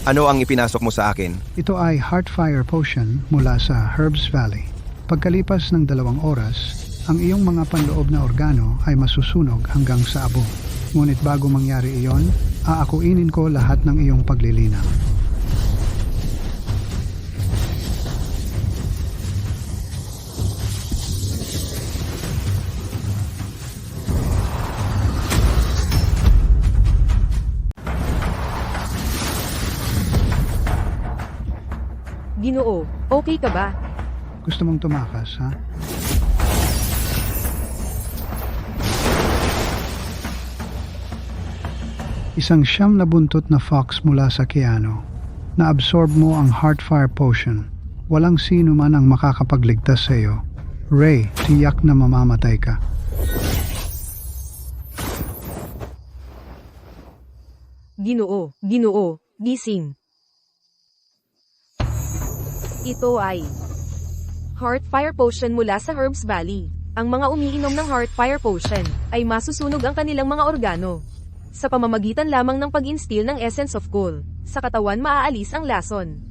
Ano ang ipinasok mo sa akin? Ito ay Heartfire Potion mula sa Herbs Valley. Pagkalipas ng 2 oras, ang iyong mga panloob na organo ay masusunog hanggang sa abo. Ngunit bago mangyari iyon, aakuinin ko lahat ng iyong paglilinaw. Ginoo, okay ka ba? Gusto mong tumakas, ha? Isang 9 na buntot na fox mula sa Keanu. Na-absorb mo ang Heartfire Potion. Walang sino man ang makakapagligtas sa iyo. Ray, tiyak na mamamatay ka. Ginoo, gising. Ito ay Heartfire Potion mula sa Herbs Valley. Ang mga umiinom ng Heartfire Potion ay masusunog ang kanilang mga organo. Sa pamamagitan lamang ng pag-instill ng Essence of Cool, sa katawan maaalis ang lason.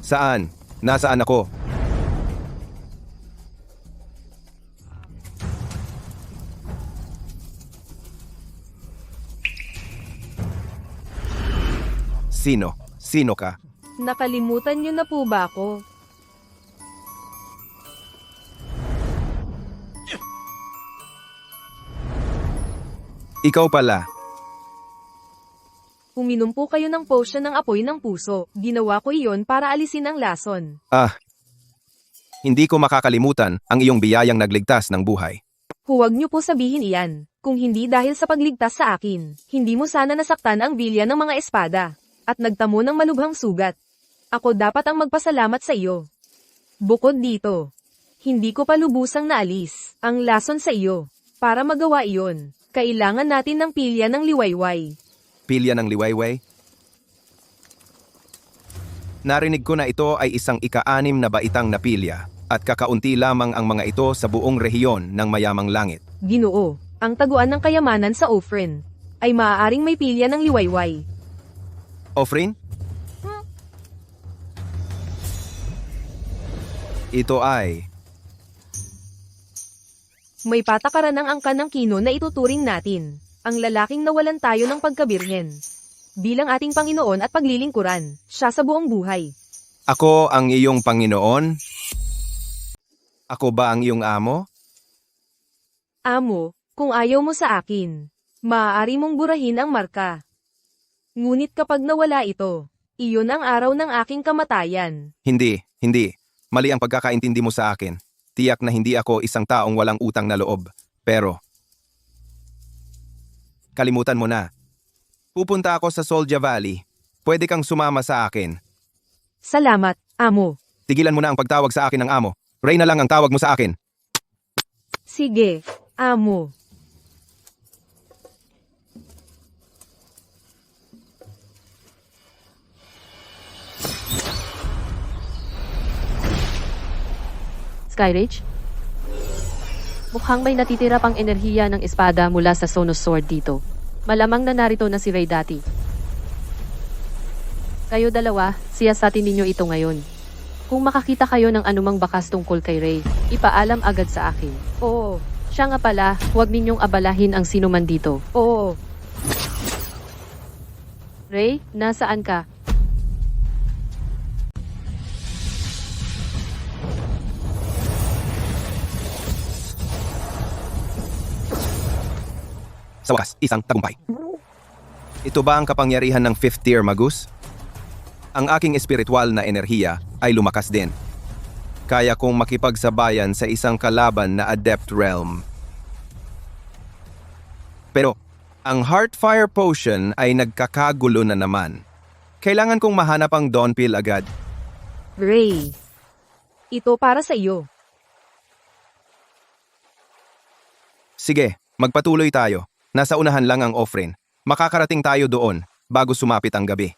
Saan? Nasaan ako? Sino? Sino ka? Nakalimutan niyo na po ba ako? Ikaw pala. Uminom po kayo ng potion ng apoy ng puso. Ginawa ko iyon para alisin ang lason. Hindi ko makakalimutan ang iyong biyayang nagligtas ng buhay. Huwag niyo po sabihin iyan. Kung hindi dahil sa pagligtas sa akin, hindi mo sana nasaktan ang bilya ng mga espada, at nagtamo ng malubhang sugat. Ako dapat ang magpasalamat sa iyo. Bukod dito, hindi ko pa lubusang naalis ang lason sa iyo. Para magawa iyon, kailangan natin ng pilya ng liwayway. Pilya ng liwayway? Narinig ko na ito ay isang ika-6 na baitang na pilya at kakaunti lamang ang mga ito sa buong rehiyon ng mayamang langit. Ginoo, ang taguan ng kayamanan sa Ofrin ay maaaring may pilya ng liwayway. Ofrin? Ito ay... May patakaran ng angkan ng Kino na ituturing natin, ang lalaking nawalan tayo ng pagkabirhen. Bilang ating Panginoon at paglilingkuran, siya sa buong buhay. Ako ang iyong Panginoon? Ako ba ang iyong amo? Amo, kung ayaw mo sa akin, maaari mong burahin ang marka. Ngunit kapag nawala ito, iyon ang araw ng aking kamatayan. Hindi. Mali ang pagkakaintindi mo sa akin. Tiyak na hindi ako isang taong walang utang na loob. Pero, kalimutan mo na. Pupunta ako sa Solja Valley. Pwede kang sumama sa akin. Salamat, amo. Tigilan mo na ang pagtawag sa akin ng amo. Ray na lang ang tawag mo sa akin. Sige, amo. Skyridge? Mukhang may natitira pang enerhiya ng espada mula sa Sonos Sword dito. Malamang na narito na si Ray dati. Kayo dalawa, siyasatin ninyo ito ngayon. Kung makakita kayo ng anumang bakas tungkol kay Ray, ipaalam agad sa akin. Oo. Siya nga pala, huwag ninyong abalahin ang sino man dito. Oo. Ray, nasaan ka? Sa wakas, isang tagumpay. Ito ba ang kapangyarihan ng 5th tier, Magus? Ang aking espiritual na enerhiya ay lumakas din. Kaya kong makipagsabayan sa isang kalaban na Adept Realm. Pero, ang Heartfire Potion ay nagkakagulo na naman. Kailangan kong mahanap ang Dawn Pill agad. Ray, ito para sa iyo. Sige, magpatuloy tayo. Nasa unahan lang ang Ofrin. Makakarating tayo doon bago sumapit ang gabi.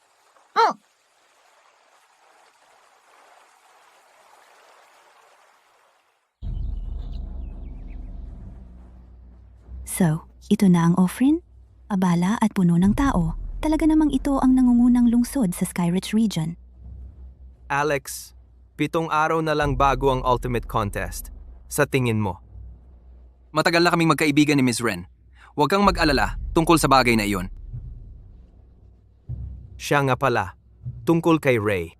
So, ito na ang Ofrin? Abala at puno ng tao. Talaga namang ito ang nangungunang lungsod sa Skyridge region. Alex, 7 araw na lang bago ang Ultimate Contest. Sa tingin mo? Matagal na kaming magkaibigan ni Miss Ren. Huwag kang mag-alala tungkol sa bagay na iyon. Siya nga pala, tungkol kay Ray.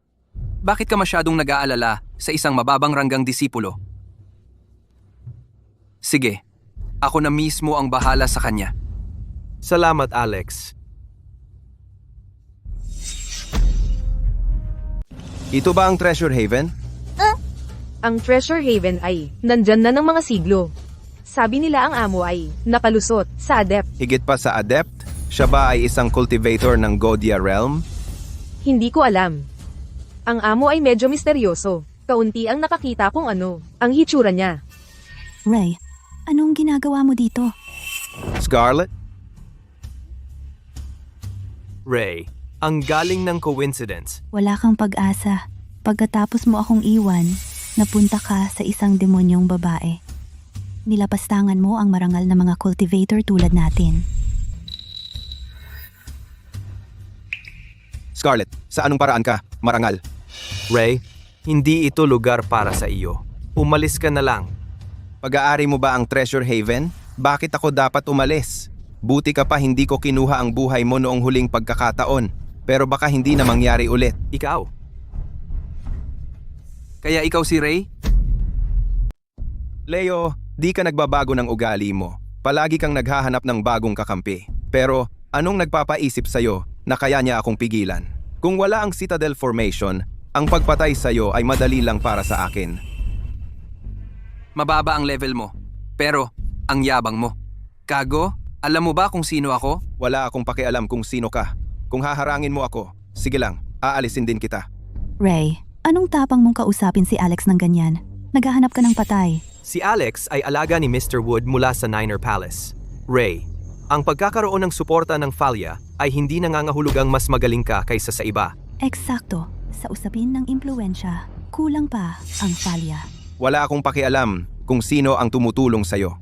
Bakit ka masyadong nag-aalala sa isang mababang ranggang disipulo? Sige, ako na mismo ang bahala sa kanya. Salamat, Alex. Ito ba ang Treasure Haven? Ang Treasure Haven ay nandyan na ng mga siglo. Sabi nila ang amo ay nakalusot sa Adept. Higit pa sa Adept? Siya ba ay isang cultivator ng Godia Realm? Hindi ko alam. Ang amo ay medyo misteryoso. Kaunti ang nakakita kung ano ang hitsura niya. Ray, anong ginagawa mo dito? Scarlet? Ray, ang galing ng coincidence. Wala kang pag-asa. Pagkatapos mo akong iwan, napunta ka sa isang demonyong babae. Nilapastangan mo ang marangal na mga cultivator tulad natin. Scarlet, sa anong paraan ka? Marangal. Ray, hindi ito lugar para sa iyo. Umalis ka na lang. Pag-aari mo ba ang Treasure Haven? Bakit ako dapat umalis? Buti ka pa hindi ko kinuha ang buhay mo noong huling pagkakataon. Pero baka hindi na mangyari ulit. Ikaw. Kaya ikaw si Ray? Leo, di ka nagbabago ng ugali mo. Palagi kang naghahanap ng bagong kakampi. Pero anong nagpapaisip sa'yo na kaya niya akong pigilan? Kung wala ang Citadel Formation, ang pagpatay sa'yo ay madali lang para sa akin. Mababa ang level mo, pero ang yabang mo. Kago, alam mo ba kung sino ako? Wala akong pakialam kung sino ka. Kung haharangin mo ako, sige lang, aalisin din kita. Ray, anong tapang mong kausapin si Alex ng ganyan? Naghahanap ka ng patay. Si Alex ay alaga ni Mr. Wood mula sa Niner Palace. Ray, ang pagkakaroon ng suporta ng Thalia ay hindi nangangahulugang mas magaling ka kaysa sa iba. Eksakto. Sa usapin ng impluensya, kulang pa ang Thalia. Wala akong pakialam kung sino ang tumutulong sa'yo.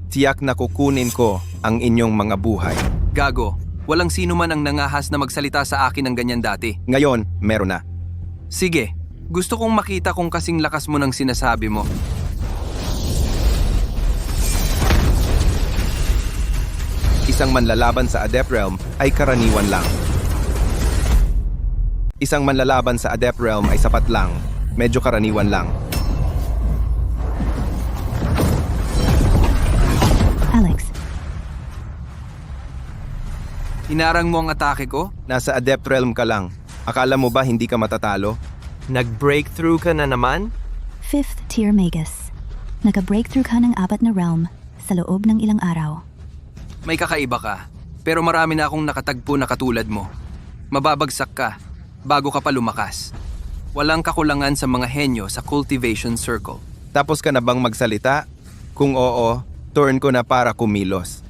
Tiyak na kukunin ko ang inyong mga buhay. Gago, walang sino man ang nangahas na magsalita sa akin ng ganyan dati. Ngayon, meron na. Sige, gusto kong makita kung kasing lakas mo ng sinasabi mo. Isang manlalaban sa Adept Realm ay karaniwan lang. Isang manlalaban sa Adept Realm ay sapat lang. Medyo karaniwan lang. Alex, Hinarang mo ang atake ko? Nasa Adept Realm ka lang. Akala mo ba hindi ka matatalo? Nag-breakthrough ka na naman? 5th tier Magus. Naka-breakthrough ka ng 4 na realm sa loob ng ilang araw. May kakaiba ka, pero marami na akong nakatagpo na katulad mo. Mababagsak ka, bago ka pa lumakas. Walang kakulangan sa mga henyo sa cultivation circle. Tapos ka na bang magsalita? Kung oo, turn ko na para kumilos.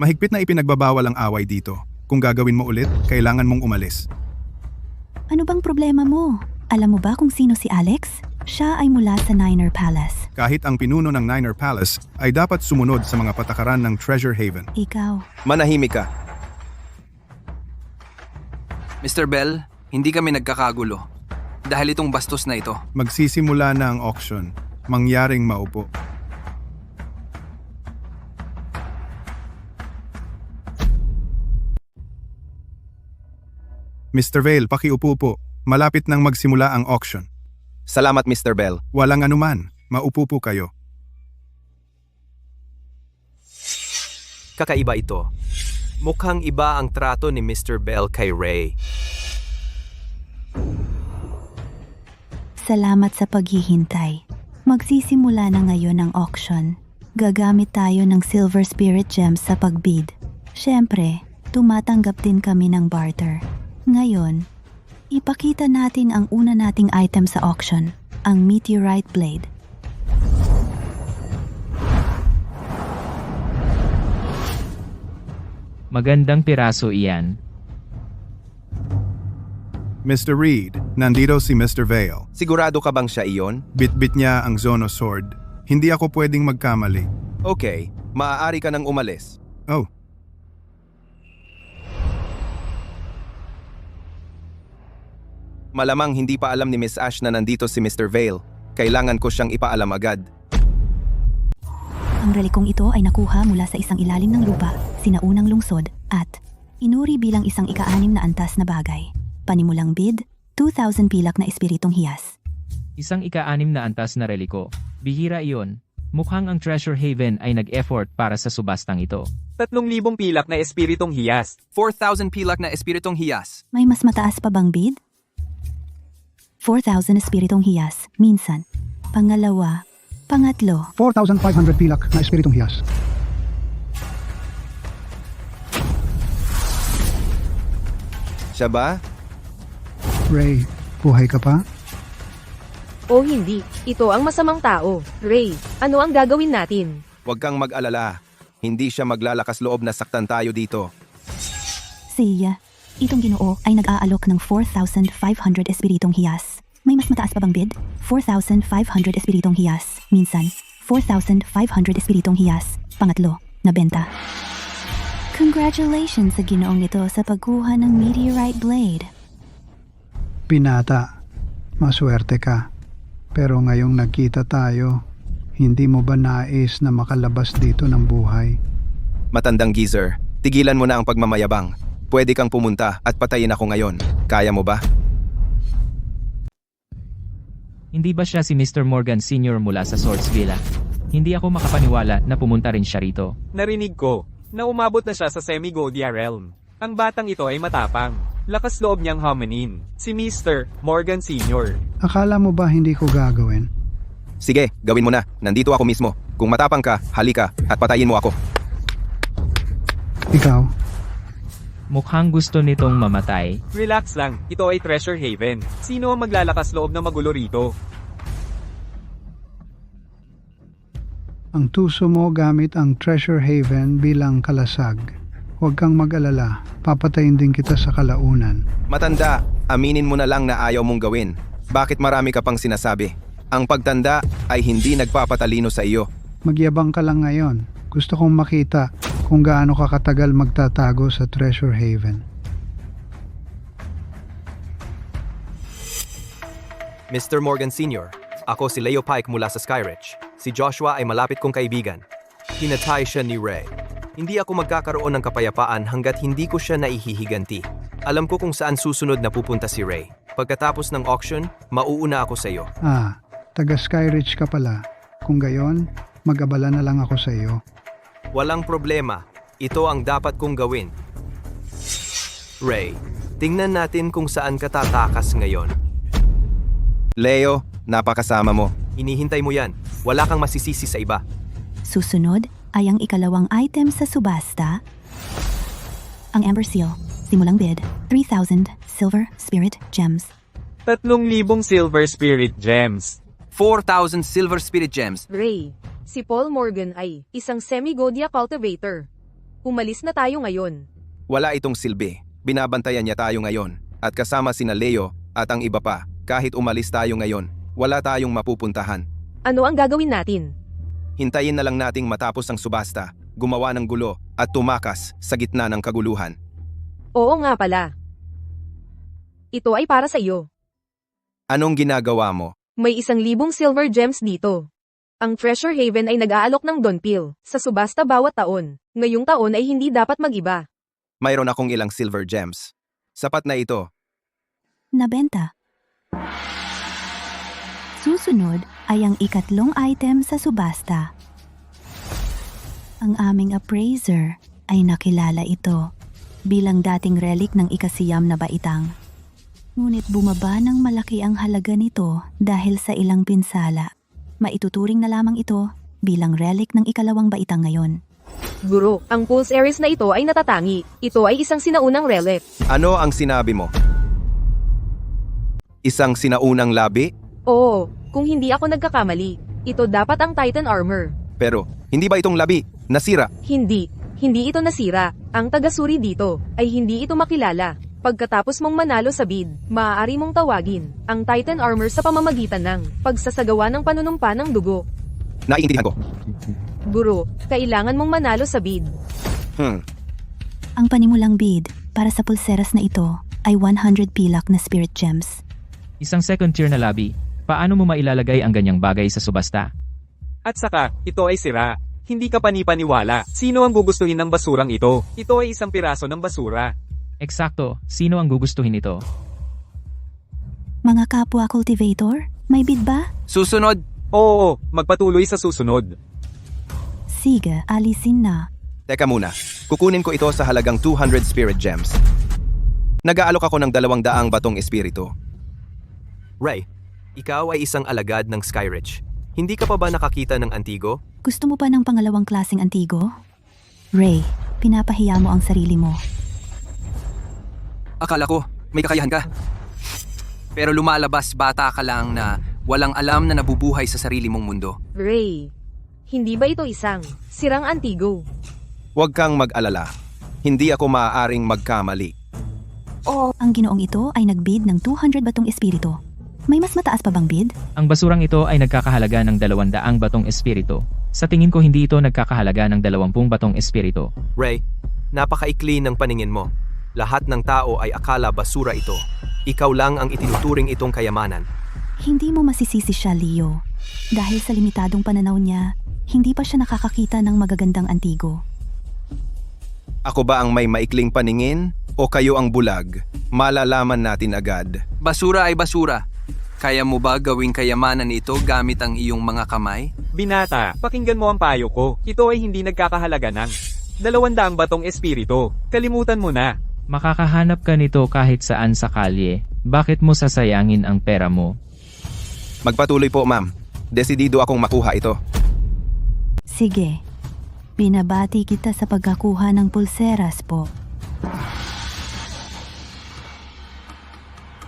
Mahigpit na ipinagbabawal ang away dito. Kung gagawin mo ulit, kailangan mong umalis. Ano bang problema mo? Alam mo ba kung sino si Alex? Siya ay mula sa Niner Palace. Kahit ang pinuno ng Niner Palace ay dapat sumunod sa mga patakaran ng Treasure Haven. Ikaw. Manahimik ka. Mr. Bell, hindi kami nagkakagulo. Dahil itong bastos na ito. Magsisimula na ang auction. Mangyaring maupo. Mr. Vale, pakiupo po. Malapit nang magsimula ang auction. Salamat, Mr. Bell. Walang anuman. Maupo po kayo. Kakaiba ito. Mukhang iba ang trato ni Mr. Bell kay Ray. Salamat sa paghihintay. Magsisimula na ngayon ang auction. Gagamit tayo ng Silver Spirit Gems sa pagbid. Siyempre, tumatanggap din kami ng barter. Ngayon, ipakita natin ang una nating item sa auction, ang Meteorite Blade. Magandang piraso iyan. Mr. Reed, nandito si Mr. Vale. Sigurado ka bang siya iyon? Bitbit niya ang Zono Sword. Hindi ako pwedeng magkamali. Okay, maaari ka nang umalis. Oh, Malamang hindi pa alam ni Miss Ash na nandito si Mr. Vale. Kailangan ko siyang ipaalam agad. Ang relikong ito ay nakuha mula sa isang ilalim ng lupa, sinaunang lungsod, at inuri bilang isang ika-6 na antas na bagay. Panimulang bid, 2,000 pilak na espiritong hiyas. Isang ika-6 na antas na reliko. Bihira iyon. Mukhang ang Treasure Haven ay nag-effort para sa subastang ito. 3,000 pilak na espiritong hiyas. 4,000 pilak na espiritong hiyas. May mas mataas pa bang bid? 4,000 espiritong hiyas, minsan. Pangalawa, pangatlo. 4,500 pilak na espiritong hiyas. Siya ba? Ray, buhay ka pa? O hindi, ito ang masamang tao. Ray, ano ang gagawin natin? Huwag kang mag-alala. Hindi siya maglalakas loob na saktan tayo dito. Siya, itong Ginoo ay nag-aalok ng 4,500 espiritong hiyas. May mas mataas pa bang bid? 4,500 espiritong hiyas. Minsan, 4,500 espiritong hiyas. Pangatlo, nabenta. Congratulations sa Ginoong nito sa pagkuha ng Meteorite Blade. Pinata, maswerte ka. Pero ngayong nagkita tayo, hindi mo ba nais na makalabas dito ng buhay? Matandang geezer, tigilan mo na ang pagmamayabang. Pwede kang pumunta at patayin ako ngayon. Kaya mo ba? Hindi ba siya si Mr. Morgan Sr. mula sa Swords Villa? Hindi ako makapaniwala na pumunta rin siya rito. Narinig ko na umabot na siya sa Semi-Goldia Realm. Ang batang ito ay matapang. Lakas loob niyang haminin. Si Mr. Morgan Sr. Akala mo ba hindi ko gagawin? Sige, gawin mo na. Nandito ako mismo. Kung matapang ka, halika at patayin mo ako. Ikaw, Mukhang gusto nitong mamatay. Relax lang, ito ay Treasure Haven. Sino ang maglalakas loob na magulo rito? ang tuso mo gamit ang Treasure Haven bilang kalasag. Huwag kang mag-alala, papatayin din kita sa kalaunan. Matanda, aminin mo na lang na ayaw mong gawin. Bakit marami ka pang sinasabi? Ang pagtanda ay hindi nagpapatalino sa iyo. Magyabang ka lang ngayon. Gusto kong makita kung gaano ka katagal magtatago sa Treasure Haven. Mr. Morgan Sr., ako si Leo Pike mula sa Skyridge. Si Joshua ay malapit kong kaibigan. Hinatay siya ni Ray. Hindi ako magkakaroon ng kapayapaan hanggat hindi ko siya naihihiganti. Alam ko kung saan susunod na pupunta si Ray. Pagkatapos ng auction, mauuna ako sa iyo. Taga Skyridge ka pala. Kung gayon, mag-abala na lang ako sa iyo. Walang problema. Ito ang dapat kong gawin. Ray, tingnan natin kung saan ka tatakas ngayon. Leo, napakasama mo. Hinihintay mo yan. Wala kang masisisi sa iba. Susunod ay ang ikalawang item sa subasta. Ang Ember Seal. Simulang bid, 3,000 Silver Spirit Gems. 3,000 Silver Spirit Gems. 4,000 Silver Spirit Gems. Ray, si Paul Morgan ay isang semi-Godia cultivator. Umalis na tayo ngayon. Wala itong silbi. Binabantayan niya tayo ngayon. At kasama sina Leo at ang iba pa. Kahit umalis tayo ngayon, wala tayong mapupuntahan. Ano ang gagawin natin? Hintayin na lang nating matapos ang subasta, gumawa ng gulo at tumakas sa gitna ng kaguluhan. Oo nga pala. Ito ay para sa iyo. Anong ginagawa mo? May 1,000 silver gems dito. Ang Treasure Haven ay nag-aalok ng donpil sa subasta bawat taon. Ngayong taon ay hindi dapat mag-iba. Mayroon akong ilang silver gems. Sapat na ito. Nabenta. Susunod ay ang ikatlong item sa subasta. Ang aming appraiser ay nakilala ito bilang dating relic ng ikasiyam na baitang. Ngunit bumaba ng malaki ang halaga nito dahil sa ilang pinsala. Maituturing na lamang ito bilang relic ng ikalawang baitang ngayon. Guro, ang Pulse Ares na ito ay natatangi. Ito ay isang sinaunang relic. Ano ang sinabi mo? Isang sinaunang labi? Oo, kung hindi ako nagkakamali. Ito dapat ang Titan Armor. Pero, hindi ba itong labi? Nasira? Hindi ito nasira. Ang taga-suri dito ay hindi ito makilala. Pagkatapos mong manalo sa bid, maaari mong tawagin ang Titan Armor sa pamamagitan ng pagsasagawa ng panunumpa ng dugo. Naiintindihan ko. Guro, kailangan mong manalo sa bid. Ang panimulang bid para sa pulseras na ito ay 100 pilak na spirit gems. Isang second tier na labi. Paano mo mailalagay ang ganyang bagay sa subasta? At saka, ito ay sira. Hindi ka panipaniwala. Sino ang gugustuhin ng basurang ito? Ito ay isang piraso ng basura. Eksakto, sino ang gugustuhin ito? Mga kapwa cultivator, may bid ba? Susunod. Oo, magpatuloy sa susunod. Sige, alisin na. Teka muna, kukunin ko ito sa halagang 200 spirit gems. Nag-aalok ako ng 200 batong espiritu. Ray, ikaw ay isang alagad ng Skyridge. Hindi ka pa ba nakakita ng antigo? Gusto mo pa ng pangalawang klaseng antigo? Ray, pinapahiya mo ang sarili mo. Akala ko, may kakayahan ka. Pero lumalabas bata ka lang na walang alam na nabubuhay sa sarili mong mundo. Ray, hindi ba ito isang sirang antigo? Huwag kang mag-alala. Hindi ako maaaring magkamali. Ang ginoong ito ay nagbid ng 200 batong espiritu. May mas mataas pa bang bid? Ang basurang ito ay nagkakahalaga ng 200 batong espiritu. Sa tingin ko hindi ito nagkakahalaga ng 20 batong espiritu. Ray, napakaikli ng paningin mo. Lahat ng tao ay akala basura ito. Ikaw lang ang itinuturing itong kayamanan. Hindi mo masisisi siya, Leo. Dahil sa limitadong pananaw niya, hindi pa siya nakakakita ng magagandang antigo. Ako ba ang may maikling paningin? O kayo ang bulag? Malalaman natin agad. Basura ay basura. Kaya mo ba gawing kayamanan ito gamit ang iyong mga kamay? Binata, pakinggan mo ang payo ko. Ito ay hindi nagkakahalaga ng 200 batong espiritu. Kalimutan mo na. Makakahanap ka nito kahit saan sa kalye. Bakit mo sasayangin ang pera mo? Magpatuloy po, ma'am. Desidido akong makuha ito. Sige. Binabati kita sa pagkakuha ng pulseras po.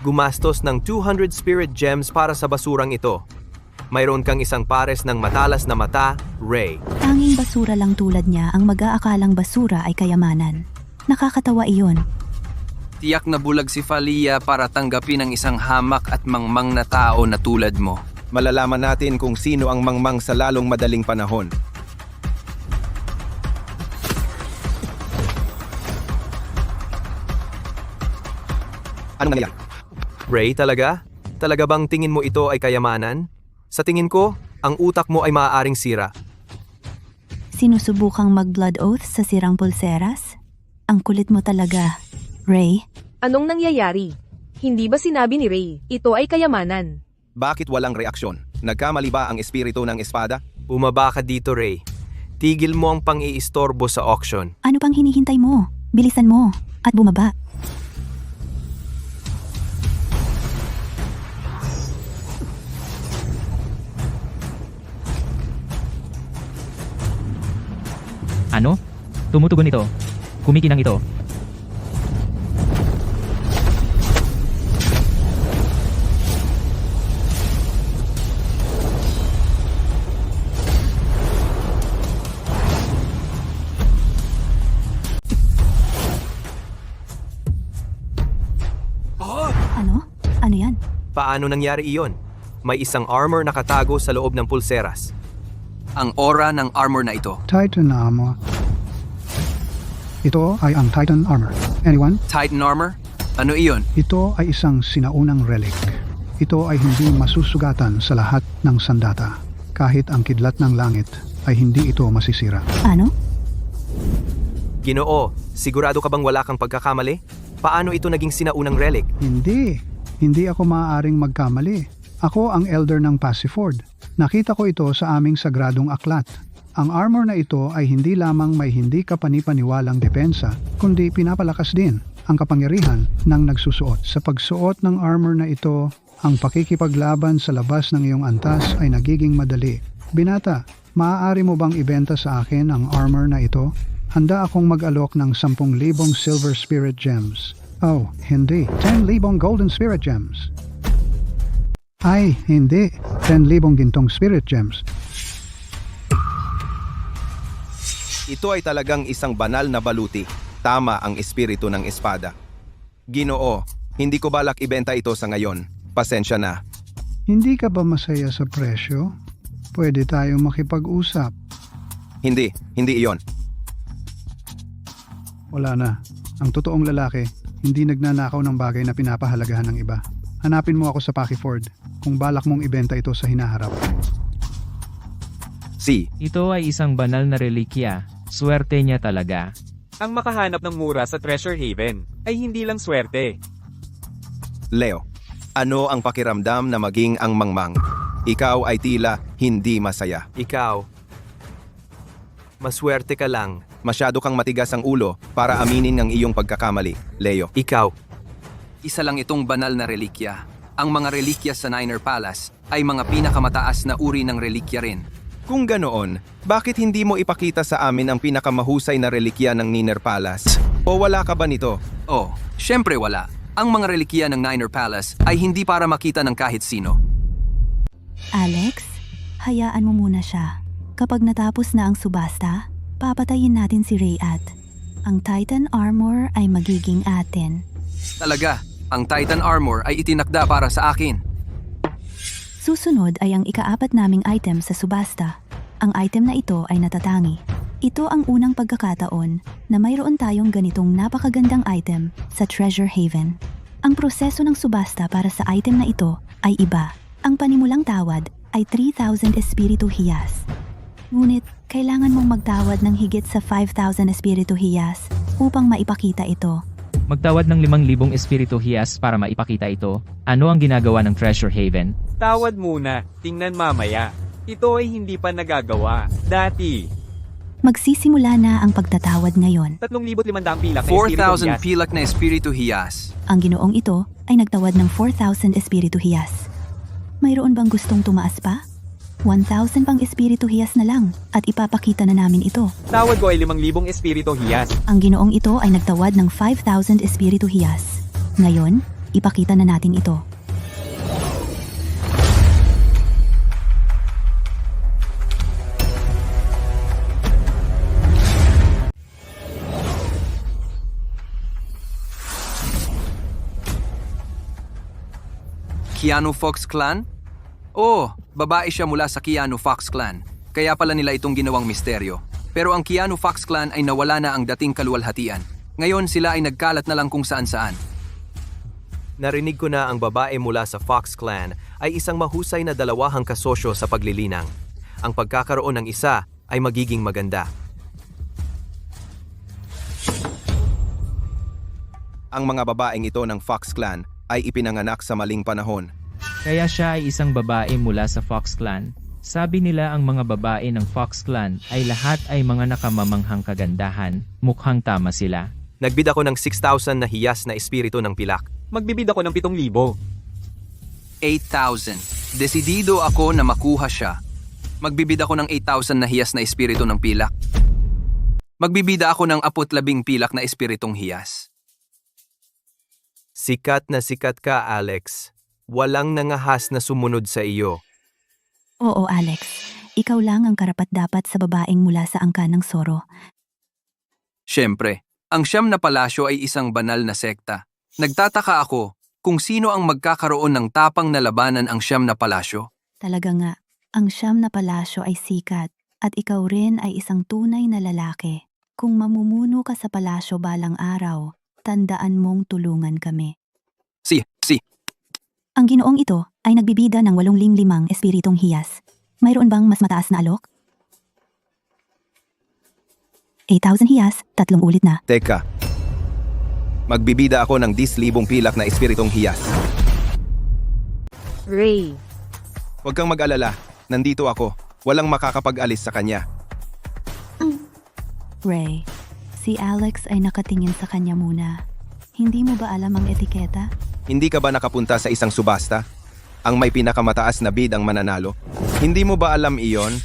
Gumastos ng 200 spirit gems para sa basurang ito. Mayroon kang isang pares ng matalas na mata, Ray. Tanging basura lang tulad niya ang mag-aakalang basura ay kayamanan. Nakakatawa iyon. Tiyak na bulag si Falia para tanggapin ang isang hamak at mangmang na tao na tulad mo. Malalaman natin kung sino ang mangmang sa lalong madaling panahon. Anong nangyayari? Ray, talaga? Talaga bang tingin mo ito ay kayamanan? Sa tingin ko, ang utak mo ay maaaring sira. Sinusubukang mag-blood oath sa sirang pulseras? Ang kulit mo talaga, Ray. Anong nangyayari? Hindi ba sinabi ni Ray, ito ay kayamanan? Bakit walang reaksyon? Nagkamali ba ang espiritu ng espada? Bumaba ka dito, Ray. Tigil mo ang pang-iistorbo sa auction. Ano pang hinihintay mo? Bilisan mo at bumaba. Ano? Tumutugon ito. Kumikinang ito. Ano? Ano yan? Paano nangyari iyon? May isang armor nakatago sa loob ng pulseras. Ang aura ng armor na ito. Titan Armor. Ito ay ang Titan Armor. Anyone? Titan armor? Ano iyon? Ito ay isang sinaunang relic. Ito ay hindi masusugatan sa lahat ng sandata. Kahit ang kidlat ng langit ay hindi ito masisira. Ano? Ginoo, sigurado ka bang wala kang pagkakamali? Paano ito naging sinaunang relic? Hindi. Hindi ako maaaring magkamali. Ako ang elder ng Passiford. Nakita ko ito sa aming sagradong aklat. Ang armor na ito ay hindi lamang may hindi kapanipaniwalang depensa, kundi pinapalakas din ang kapangyarihan ng nagsusuot. Sa pagsuot ng armor na ito, ang pakikipaglaban sa labas ng iyong antas ay nagiging madali. Binata, maaari mo bang ibenta sa akin ang armor na ito? Handa akong mag-alok ng 10,000 silver spirit gems. Oh, hindi. 10,000 golden spirit gems. Ay, hindi. 10,000 gintong spirit gems. Ito ay talagang isang banal na baluti. Tama ang espiritu ng espada. Ginoo, hindi ko balak ibenta ito sa ngayon. Pasensya na. Hindi ka ba masaya sa presyo? Pwede tayong makipag-usap. Hindi iyon. Wala na. Ang totoong lalaki, hindi nagnanakaw ng bagay na pinapahalagahan ng iba. Hanapin mo ako sa Passiford kung balak mong ibenta ito sa hinaharap. Ito ay isang banal na relikya. Swerte niya talaga. Ang makahanap ng mura sa Treasure Haven ay hindi lang swerte. Leo, ano ang pakiramdam na maging ang mangmang? Ikaw ay tila hindi masaya. Ikaw, maswerte ka lang. Masyado kang matigas ang ulo para aminin ang iyong pagkakamali, Leo. Ikaw, Isa lang itong banal na relikya. Ang mga relikya sa Niner Palace ay mga pinakamataas na uri ng relikya rin. Kung ganoon, bakit hindi mo ipakita sa amin ang pinakamahusay na relikya ng Niner Palace? O wala ka ba nito? Oh, syempre wala. Ang mga relikya ng Niner Palace ay hindi para makita ng kahit sino. Alex, hayaan mo muna siya. Kapag natapos na ang subasta, papatayin natin si Ray at ang Titan Armor ay magiging atin. Talaga, ang Titan Armor ay itinakda para sa akin. Susunod ay ang ika-4 naming item sa subasta. Ang item na ito ay natatangi. Ito ang unang pagkakataon na mayroon tayong ganitong napakagandang item sa Treasure Haven. Ang proseso ng subasta para sa item na ito ay iba. Ang panimulang tawad ay 3,000 espiritu hiyas. Ngunit, kailangan mong magtawad ng higit sa 5,000 espiritu hiyas upang maipakita ito. Magtawad ng 5,000 espiritu hiyas para maipakita ito. Ano ang ginagawa ng Treasure Haven? Tawad muna, tingnan mamaya. Ito ay hindi pa nagagawa. Dati. Magsisimula na ang pagtatawad ngayon. 3,500 pilak na espiritu 4,000 hiyas. pilak na espiritu hiyas. Ang ginoong ito ay nagtawad ng 4,000 espiritu hiyas. Mayroon bang gustong tumaas pa? 1,000 pang espiritu hiyas na lang at ipapakita na namin ito. Tawad ko ay 5,000 espiritu hiyas. Ang ginoong ito ay nagtawad ng 5,000 espiritu hiyas. Ngayon, ipakita na natin ito. Keanu Fox Clan? Oh, babae siya mula sa Keanu Fox Clan. Kaya pala nila itong ginawang misteryo. Pero ang Keanu Fox Clan ay nawala na ang dating kaluwalhatian. Ngayon sila ay nagkalat na lang kung saan-saan. Narinig ko na ang babae mula sa Fox Clan ay isang mahusay na dalawahang kasosyo sa paglilinang. Ang pagkakaroon ng isa ay magiging maganda. Ang mga babaeng ito ng Fox Clan ay ipinanganak sa maling panahon. Kaya siya ay isang babae mula sa Fox Clan. Sabi nila ang mga babae ng Fox Clan ay lahat ay mga nakamamanghang kagandahan. Mukhang tama sila. Nagbid ako ng 6,000 na hiyas na espiritu ng pilak. Magbibid ako ng 7,000. 8,000. Desidido ako na makuha siya. Magbibid ako ng 8,000 na hiyas na espiritu ng pilak. Magbibida ako ng 40 pilak na espiritong hiyas. Sikat na sikat ka, Alex. Walang nangahas na sumunod sa iyo. Oo, Alex. Ikaw lang ang karapat-dapat sa babaeng mula sa angkan ng Soro. Siyempre, ang Siyam na Palasyo ay isang banal na sekta. Nagtataka ako kung sino ang magkakaroon ng tapang na labanan ang Siyam na Palasyo. Talaga nga, ang Siyam na Palasyo ay sikat at ikaw rin ay isang tunay na lalaki. Kung mamumuno ka sa palasyo balang araw, tandaan mong tulungan kami. Si. Ang ginoong ito ay nagbibida ng 85 espiritong hiyas. Mayroon bang mas mataas na alok? 8,000 hiyas, 3 ulit na. Teka. Magbibida ako ng 10,000 pilak na espiritong hiyas. Ray. Huwag kang mag-alala. Nandito ako. Walang makakapag-alis sa kanya. Ray, si Alex ay nakatingin sa kanya muna. Hindi mo ba alam ang etiketa? Hindi ka ba nakapunta sa isang subasta? Ang may pinakamataas na bid ang mananalo? Hindi mo ba alam iyon?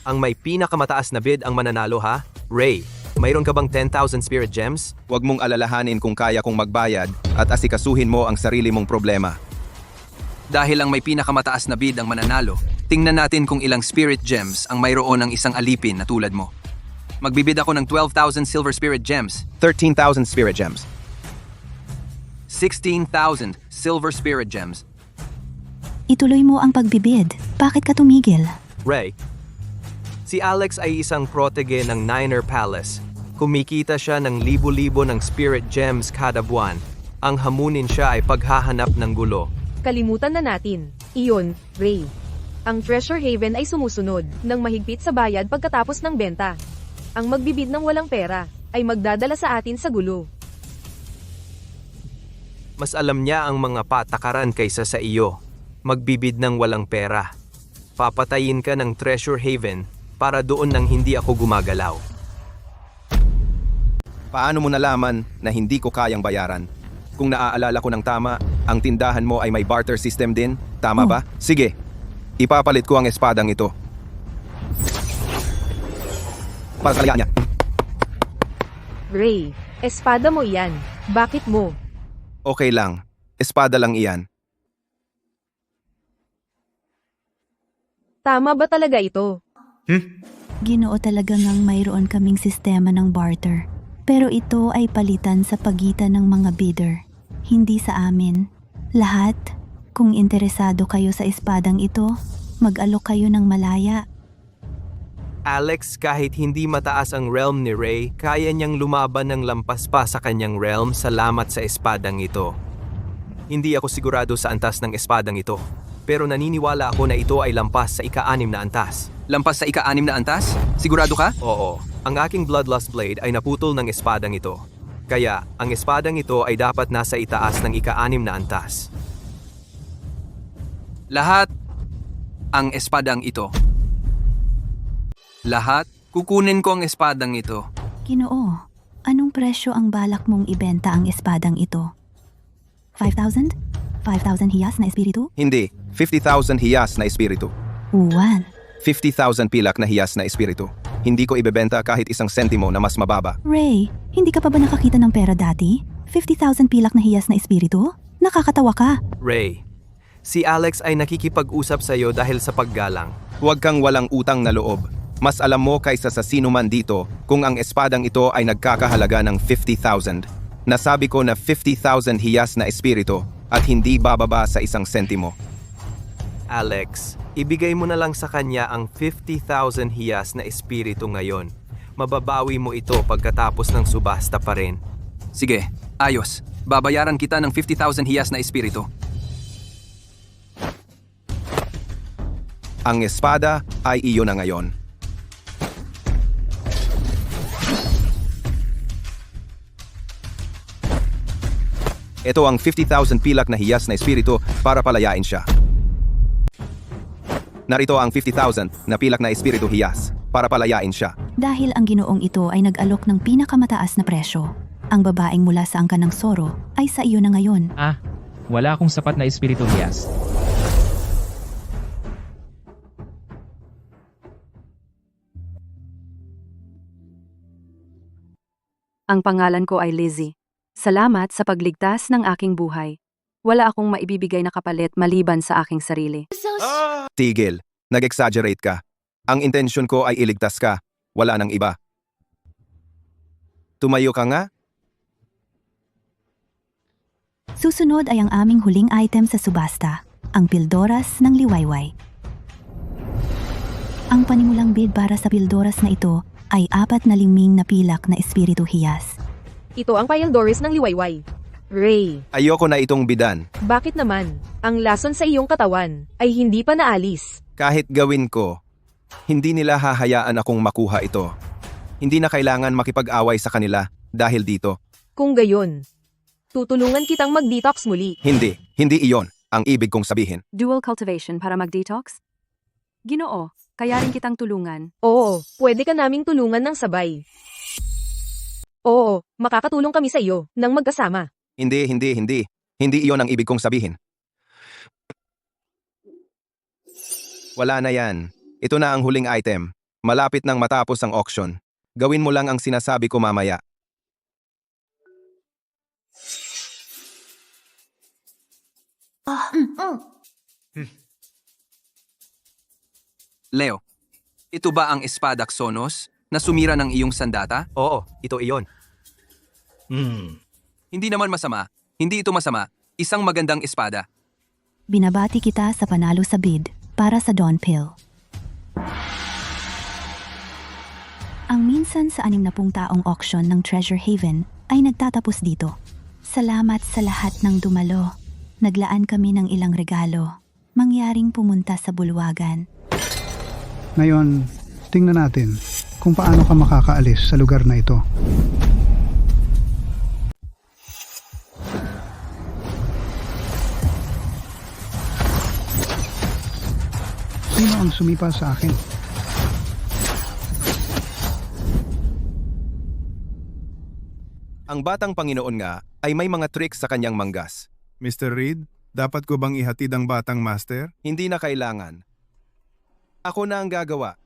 Ang may pinakamataas na bid ang mananalo, ha? Ray, mayroon ka bang 10,000 spirit gems? Huwag mong alalahanin kung kaya kong magbayad at asikasuhin mo ang sarili mong problema. Dahil ang may pinakamataas na bid ang mananalo, tingnan natin kung ilang spirit gems ang mayroon ng isang alipin na tulad mo. Magbibid ako ng 12,000 silver spirit gems, 13,000 spirit gems. 16,000 silver spirit gems. Ituloy mo ang pagbibid. Bakit ka tumigil? Ray, si Alex ay isang protege ng Niner Palace. Kumikita siya ng libo-libo ng spirit gems kada buwan. Ang hamunin siya ay paghahanap ng gulo. Kalimutan na natin. Iyon, Ray. Ang Treasure Haven ay sumusunod ng mahigpit sa bayad pagkatapos ng benta. Ang magbibid ng walang pera ay magdadala sa atin sa gulo. Mas alam niya ang mga patakaran kaysa sa iyo. Magbibid ng walang pera. Papatayin ka ng Treasure Haven para doon nang hindi ako gumagalaw. Paano mo nalaman na hindi ko kayang bayaran? Kung naaalala ko ng tama, ang tindahan mo ay may barter system din? Tama ba? Sige, ipapalit ko ang espadang ito. Para sa niya. Ray, espada mo iyan. Bakit mo? Okay lang, espada lang iyan. Tama ba talaga ito? Ginoo talaga ngang mayroon kaming sistema ng barter. Pero ito ay palitan sa pagitan ng mga bidder. Hindi sa amin. Lahat, kung interesado kayo sa espadang ito, mag-alok kayo ng malaya. Alex, kahit hindi mataas ang realm ni Ray, kaya niyang lumaban ng lampas pa sa kanyang realm salamat sa espadang ito. Hindi ako sigurado sa antas ng espadang ito, pero naniniwala ako na ito ay lampas sa ika-6 na antas. Lampas sa ika-6 na antas? Sigurado ka? Oo, ang aking Bloodlust Blade ay naputol ng espadang ito. Kaya, ang espadang ito ay dapat nasa itaas ng ika-6 na antas. Lahat ang espadang ito. Lahat Kukunin ko ang espadang ito. Ginoo, anong presyo ang balak mong ibenta ang espadang ito? 5,000? 5,000 hiyas na espiritu? Hindi, 50,000 hiyas na espiritu. Uwan. 50,000 pilak na hiyas na espiritu. Hindi ko ibebenta kahit isang sentimo na mas mababa. Ray, hindi ka pa ba nakakita ng pera dati? 50,000 pilak na hiyas na espiritu? Nakakatawa ka. Ray, si Alex ay nakikipag-usap sa iyo dahil sa paggalang. Huwag kang walang utang na loob. Mas alam mo kaysa sa sino man dito kung ang espadang ito ay nagkakahalaga ng 50,000. Nasabi ko na 50,000 hiyas na espiritu at hindi bababa sa isang sentimo. Alex, ibigay mo na lang sa kanya ang 50,000 hiyas na espiritu ngayon. Mababawi mo ito pagkatapos ng subasta pa rin. Sige, ayos. Babayaran kita ng 50,000 hiyas na espiritu. Ang espada ay iyo na ngayon. Ito ang 50,000 pilak na hiyas na espiritu para palayain siya. Narito ang 50,000 na pilak na espiritu hiyas para palayain siya. Dahil ang ginoong ito ay nag-alok ng pinakamataas na presyo, ang babaeng mula sa angkan ng Soro ay sa iyo na ngayon. Wala akong sapat na espiritu hiyas. Ang pangalan ko ay Lizzie. Salamat sa pagligtas ng aking buhay. Wala akong maibibigay na kapalit maliban sa aking sarili. Tigil, nag-exaggerate ka. Ang intensyon ko ay iligtas ka, wala nang iba. Tumayo ka nga? Susunod ay ang aming huling item sa subasta, ang Pildoras ng Liwayway. Ang panimulang bid para sa Pildoras na ito ay 4 na liming na pilak na espiritu hiyas. Ito ang Pildoras ng Liwayway. Ray, Ayoko na itong bidan. bakit naman? Ang lason sa iyong katawan ay hindi pa naalis. Kahit gawin ko, hindi nila hahayaan akong makuha ito. Hindi na kailangan makipag-away sa kanila dahil dito. Kung gayon, tutulungan kitang mag-detox muli. Hindi iyon ang ibig kong sabihin. Dual cultivation para mag-detox? Ginoo, kaya rin kitang tulungan. Oo, pwede ka naming tulungan ng sabay. Oo, makakatulong kami sa iyo nang magkasama. Hindi. Hindi iyon ang ibig kong sabihin. Wala na yan. Ito na ang huling item. Malapit nang matapos ang auction. Gawin mo lang ang sinasabi ko mamaya. Leo, ito ba ang espada Xonos na sumira ng iyong sandata? Oo, ito iyon. Hindi naman masama. Hindi ito masama. Isang magandang espada. Binabati kita sa panalo sa bid para sa Dawn Pill. Ang minsan sa 60 taong auction ng Treasure Haven ay nagtatapos dito. Salamat sa lahat ng dumalo. Naglaan kami ng ilang regalo. Mangyaring pumunta sa bulwagan. Ngayon, tingnan natin kung paano ka makakaalis sa lugar na ito. Sino ang sumipa sa akin? Ang batang Panginoon nga ay may mga tricks sa kanyang manggas. Mr. Reed, dapat ko bang ihatid ang batang master? Hindi na kailangan. Ako na ang gagawa.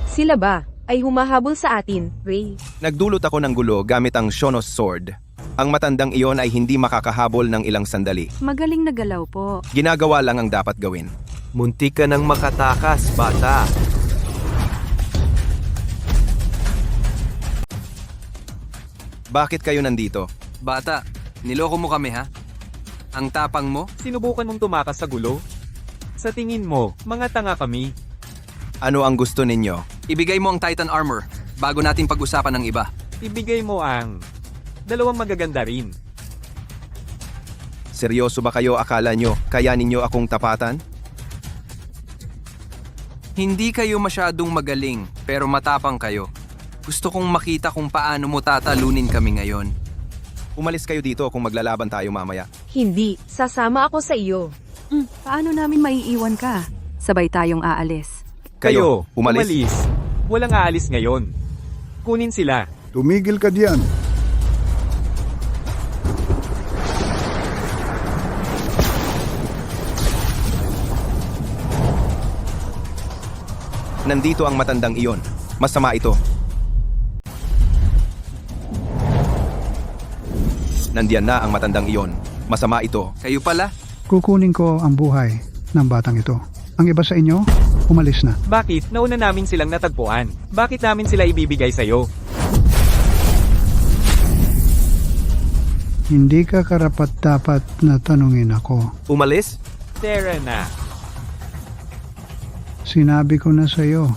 Sila ba ay humahabol sa atin, Ray? Nagdulot ako ng gulo gamit ang Xonos Sword. Ang matandang iyon ay hindi makakahabol ng ilang sandali. Magaling na galaw po. Ginagawa lang ang dapat gawin. Muntik ka nang makatakas, bata. Bakit kayo nandito? Bata, niloko mo kami ha? Ang tapang mo? Sinubukan mong tumakas sa gulo? Sa tingin mo, mga tanga kami. Ano ang gusto ninyo? Ibigay mo ang Titan Armor bago natin pag-usapan ng iba. Ibigay mo ang 2 magaganda rin. Seryoso ba kayo akala nyo kaya ninyo akong tapatan? Hindi kayo masyadong magaling pero matapang kayo. Gusto kong makita kung paano mo tatalunin kami ngayon. Umalis kayo dito kung maglalaban tayo mamaya. Hindi, sasama ako sa iyo. Paano namin maiiwan ka? Sabay tayong aalis. Kayo, umalis. Walang aalis ngayon. Kunin sila. Tumigil ka diyan. Nandito ang matandang iyon. Masama ito. Nandiyan na ang matandang iyon. Masama ito. Kayo pala? Kukunin ko ang buhay ng batang ito. Ang iba sa inyo, umalis na. Bakit? Nauna namin silang natagpuan. Bakit namin sila ibibigay sa'yo? Hindi ka karapat-dapat na tanungin ako. Umalis? Tara na. Sinabi ko na sa'yo,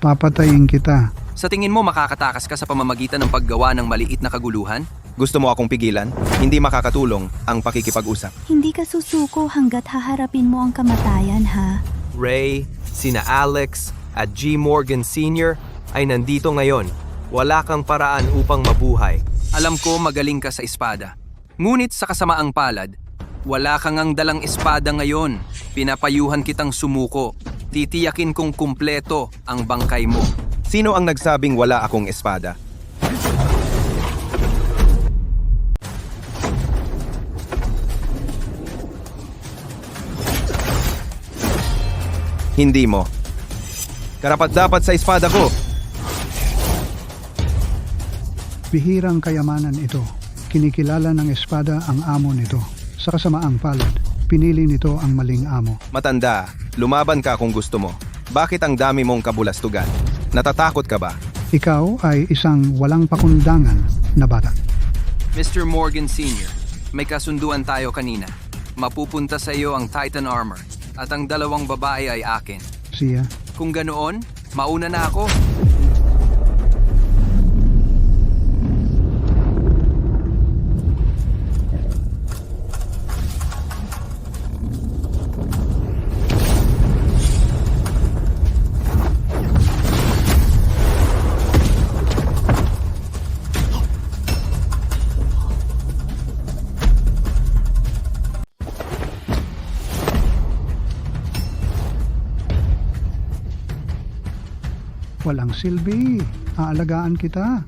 papatayin kita. Sa tingin mo makakatakas ka sa pamamagitan ng paggawa ng maliit na kaguluhan? Gusto mo akong pigilan? Hindi makakatulong ang pakikipag-usap. Hindi ka susuko hanggat haharapin mo ang kamatayan, ha? Ray, sina Alex, at G. Morgan Sr. ay nandito ngayon. Wala kang paraan upang mabuhay. Alam ko magaling ka sa espada. Ngunit sa kasamaang palad, wala kang ang dalang espada ngayon. Pinapayuhan kitang sumuko. Titiyakin kong kumpleto ang bangkay mo. Sino ang nagsabing wala akong espada? Hindi mo. Karapat-dapat sa espada ko. Bihirang kayamanan ito. Kinikilala ng espada ang amo nito. Sa kasamaang palad, pinili nito ang maling amo. Matanda, lumaban ka kung gusto mo. Bakit ang dami mong kabulastugan? Natatakot ka ba? Ikaw ay isang walang pakundangan na bata. Mr. Morgan Sr., may kasunduan tayo kanina. Mapupunta sa iyo ang Titan Armor at ang dalawang babae ay akin. Siya, Kung ganoon, mauna na ako. walang silbi. Aalagaan kita.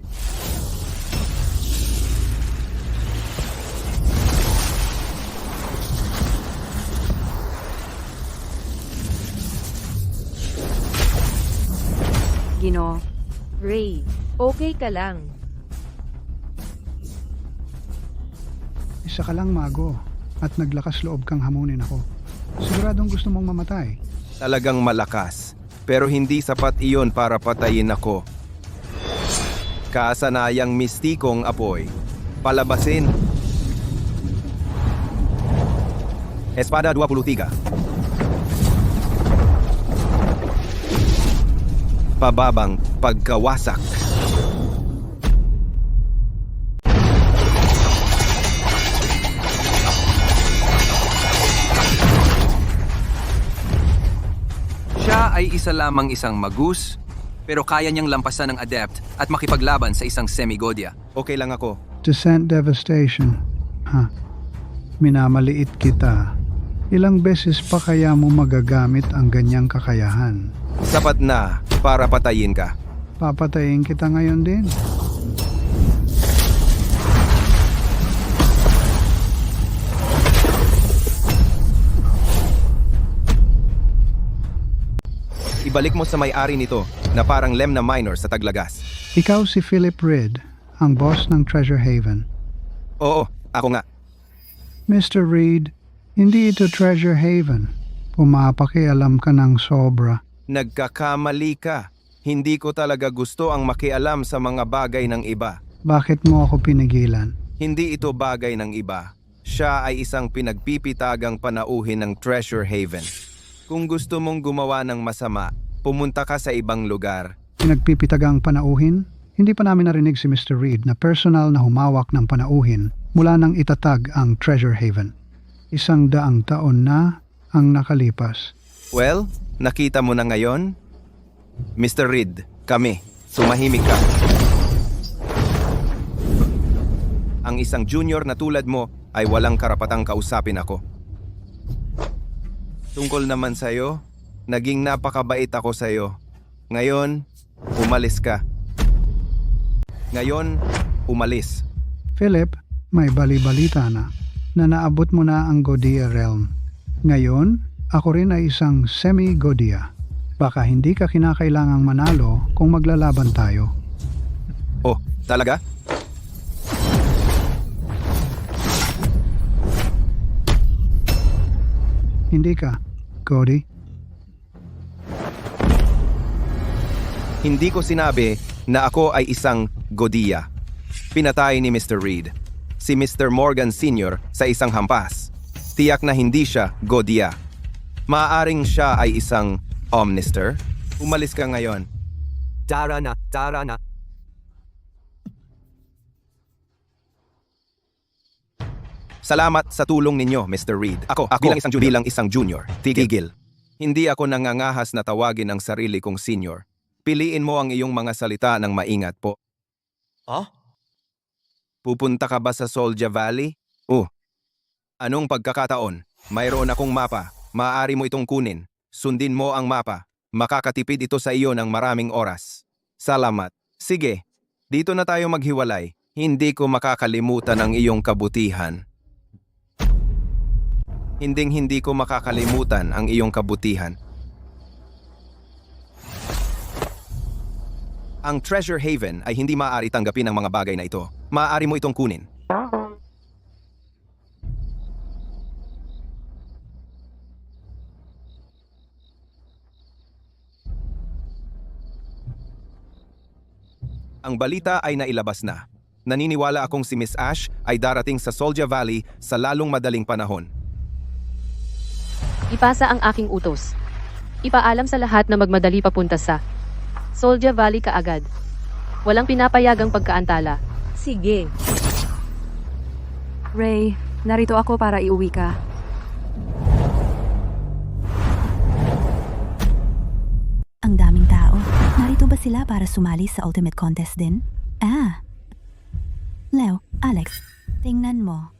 Gino, Ray, okay ka lang. Isa ka lang, mago. At naglakas loob kang hamunin ako. Siguradong gusto mong mamatay. Talagang malakas. Pero hindi sapat iyon para patayin ako. Kasanayang mistikong apoy. Palabasin. Espada 23. Pababang pagkawasak. Siya ay isa lamang isang magus, pero kaya niyang lampasan ng adept at makipaglaban sa isang semigodya. Okay lang ako. Descent Devastation. Ha? Minamaliit kita. Ilang beses pa kaya mo magagamit ang ganyang kakayahan? Sapat na para patayin ka. Papatayin kita ngayon din. Ibalik mo sa may-ari nito na parang Lemna Minor sa Taglagas. Ikaw si Philip Reed, ang boss ng Treasure Haven. Oo, ako nga. Mr. Reed, hindi ito Treasure Haven. Pumapakialam ka ng sobra. Nagkakamali ka. Hindi ko talaga gusto ang makialam sa mga bagay ng iba. Bakit mo ako pinigilan? Hindi ito bagay ng iba. Siya ay isang pinagpipitagang panauhin ng Treasure Haven. Kung gusto mong gumawa ng masama, pumunta ka sa ibang lugar. Pinagpipitagang panauhin? Hindi pa namin narinig si Mr. Reed na personal na humawak ng panauhin mula nang itatag ang Treasure Haven. 100 taon na ang nakalipas. Well, nakita mo na ngayon? Mr. Reed, kami. Sumahimik ka. Ang isang junior na tulad mo ay walang karapatang kausapin ako. Tungkol naman sa'yo, Naging napakabait ako sa'yo. Ngayon, umalis ka. Ngayon, umalis. Philip, may bali-balita na naabot mo na ang Godia Realm. Ngayon, ako rin ay isang semi-Godia. Baka hindi ka kinakailangang manalo kung maglalaban tayo. Oh, talaga? Hindi ka, Cody. Hindi ko sinabi na ako ay isang Godia. Pinatay ni Mr. Reed si Mr. Morgan Sr. sa isang hampas. Tiyak na hindi siya Godia. Maaaring siya ay isang Omnister. Umalis ka ngayon. Tara na, tara na. Salamat sa tulong ninyo, Mr. Reed. Ako bilang isang junior. Tigil. Hindi ako nangangahas na tawagin ang sarili kong senior. Piliin mo ang iyong mga salita ng maingat po. Pupunta ka ba sa Soldier Valley? Anong pagkakataon? Mayroon akong mapa. Maaari mo itong kunin. Sundin mo ang mapa. Makakatipid ito sa iyo ng maraming oras. Salamat. Sige, dito na tayo maghiwalay. Hindi ko makakalimutan ang iyong kabutihan. Hindi ko makakalimutan ang iyong kabutihan. Ang Treasure Haven ay hindi maaari tanggapin ang mga bagay na ito. Maaari mo itong kunin. Ang balita ay nailabas na. Naniniwala akong si Miss Ash ay darating sa Soldier Valley sa lalong madaling panahon. Ipasa ang aking utos. Ipaalam sa lahat na magmadali papunta sa Soldier Valley kaagad. Walang pinapayagang pagkaantala. Sige. Ray, narito ako para iuwi ka. Ang daming tao. Narito ba sila para sumali sa Ultimate Contest din? Leo, Alex, tingnan mo.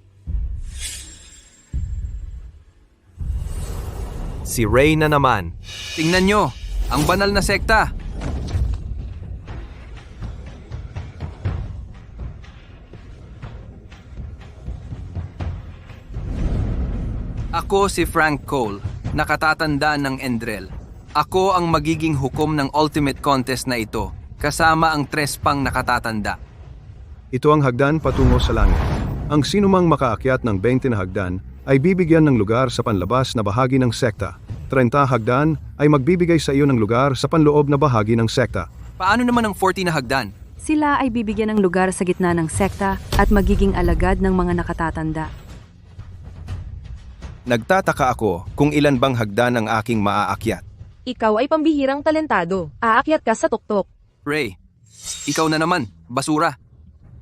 Si Ray na naman. Tingnan nyo, ang banal na sekta. Ako si Frank Cole, nakatatanda ng Endrel. Ako ang magiging hukom ng Ultimate Contest na ito, kasama ang 3 pang nakatatanda. Ito ang hagdan patungo sa langit. Ang sinumang makaakyat ng 20 na hagdan ay bibigyan ng lugar sa panlabas na bahagi ng sekta. 30 hagdan ay magbibigay sa iyo ng lugar sa panloob na bahagi ng sekta. Paano naman ang 40 na hagdan? Sila ay bibigyan ng lugar sa gitna ng sekta at magiging alagad ng mga nakatatanda. Nagtataka ako kung ilan bang hagdan ang aking maaakyat. Ikaw ay pambihirang talentado. Aakyat ka sa tuktok. Ray, ikaw na naman, basura.